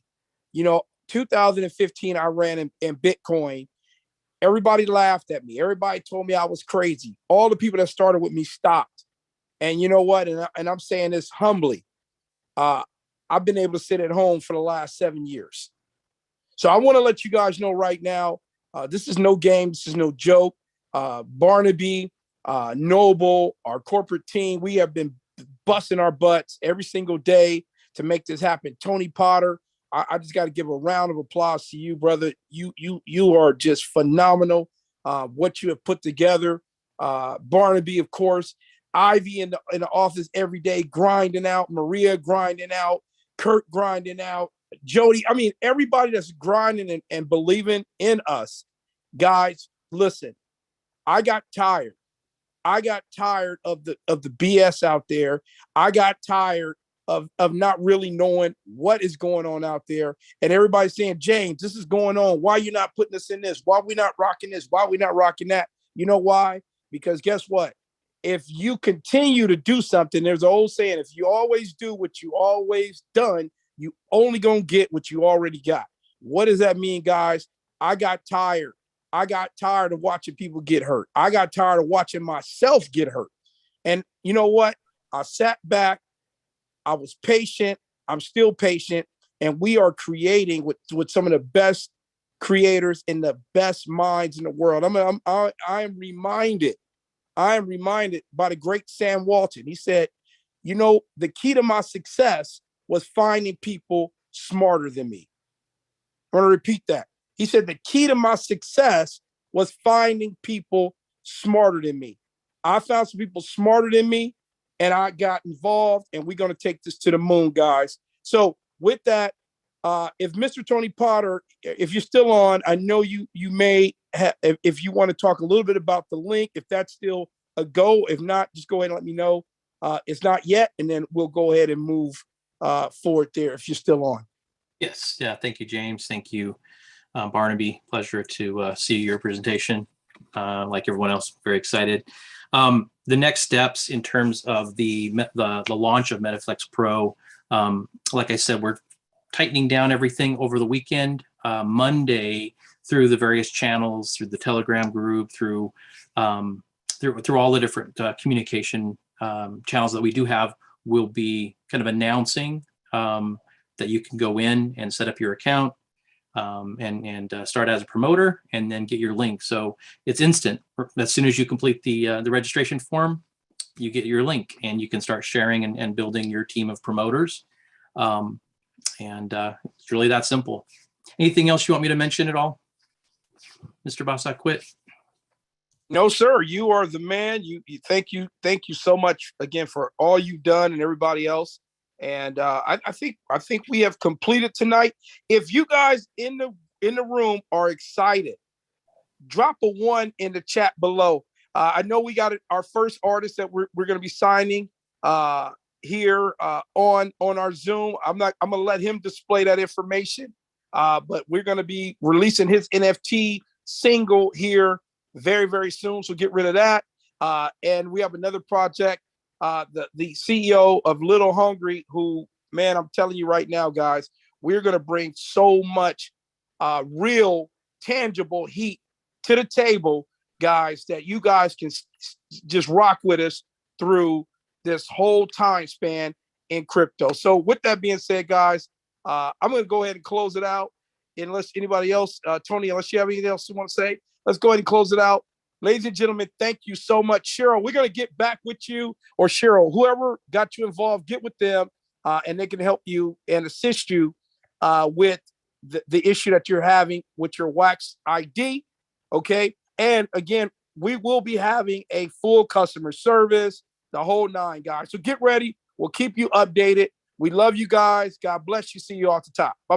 2015, I ran in Bitcoin. Everybody laughed at me. Everybody told me I was crazy. All the people that started with me stopped. And you know what? And I'm saying this humbly. I've been able to sit at home for the last 7 years. So I want to let you guys know right now, this is no game. This is no joke. Barnaby, Noble, our corporate team. We have been busting our butts every single day to make this happen. Tony Potter, I just got to give a round of applause to you, brother. You are just phenomenal. What you have put together. Barnaby, of course. Ivy in the office every day, grinding out. Maria grinding out. Kurt grinding out. Jody. I mean, everybody that's grinding and believing in us. Guys, listen, I got tired. I got tired of the BS out there. I got tired of not really knowing what is going on out there. And everybody's saying, James, this is going on. Why are you not putting us in this? Why are we not rocking this? Why are we not rocking that? You know why? Because guess what? If you continue to do something, there's an old saying, if you always do what you always done, you only gonna get what you already got. What does that mean, guys? I got tired. I got tired of watching people get hurt. I got tired of watching myself get hurt. And you know what? I sat back. I was patient. I'm still patient. And we are creating with some of the best creators and the best minds in the world. I am reminded by the great Sam Walton. He said, you know, the key to my success was finding people smarter than me. I'm going to repeat that. He said, the key to my success was finding people smarter than me. I found some people smarter than me, and I got involved, and we're going to take this to the moon, guys. So with that, if Mr. Tony Potter, if you're still on, I know you may have, if you want to talk a little bit about the link, if that's still a go. If not, just go ahead and let me know. It's not yet, and then we'll go ahead and move forward there if you're still on. Yes. Yeah. Thank you, James. Thank you, Barnaby. Pleasure to see your presentation. Like everyone else, very excited. The next steps in terms of the launch of MetaFlex Pro, like I said, we're tightening down everything over the weekend. Monday, through the various channels, through the Telegram group, through all the different communication channels that we do have, we'll be kind of announcing that you can go in and set up your account and start as a promoter and then get your link. So it's instant. As soon as you complete the registration form, you get your link and you can start sharing and building your team of promoters. It's really that simple. Anything else you want me to mention at all, Mr. Bosaquit? No, sir. You are the man. Thank you so much again for all you've done and everybody else. And I think we have completed tonight. If you guys in the room are excited, drop a 1 in the chat below. I know we got our first artist that we're going to be signing here on our Zoom. I'm gonna let him display that information, but we're going to be releasing his NFT single here very, very soon. So get rid of that. And we have another project. The CEO of Little Hungry, who, man, I'm telling you right now, guys, we're going to bring so much real, tangible heat to the table, guys, that you guys can just rock with us through this whole time span in crypto. So with that being said, guys, I'm going to go ahead and close it out. Unless anybody else, Tony, unless you have anything else you want to say, let's go ahead and close it out. Ladies and gentlemen, thank you so much. Cheryl, we're going to get back with you, or Cheryl, whoever got you involved, get with them, and they can help you and assist you with the issue that you're having with your Wax ID, okay? And again, we will be having a full customer service, the whole 9, guys. So get ready. We'll keep you updated. We love you guys. God bless you. See you all at the top. Bye.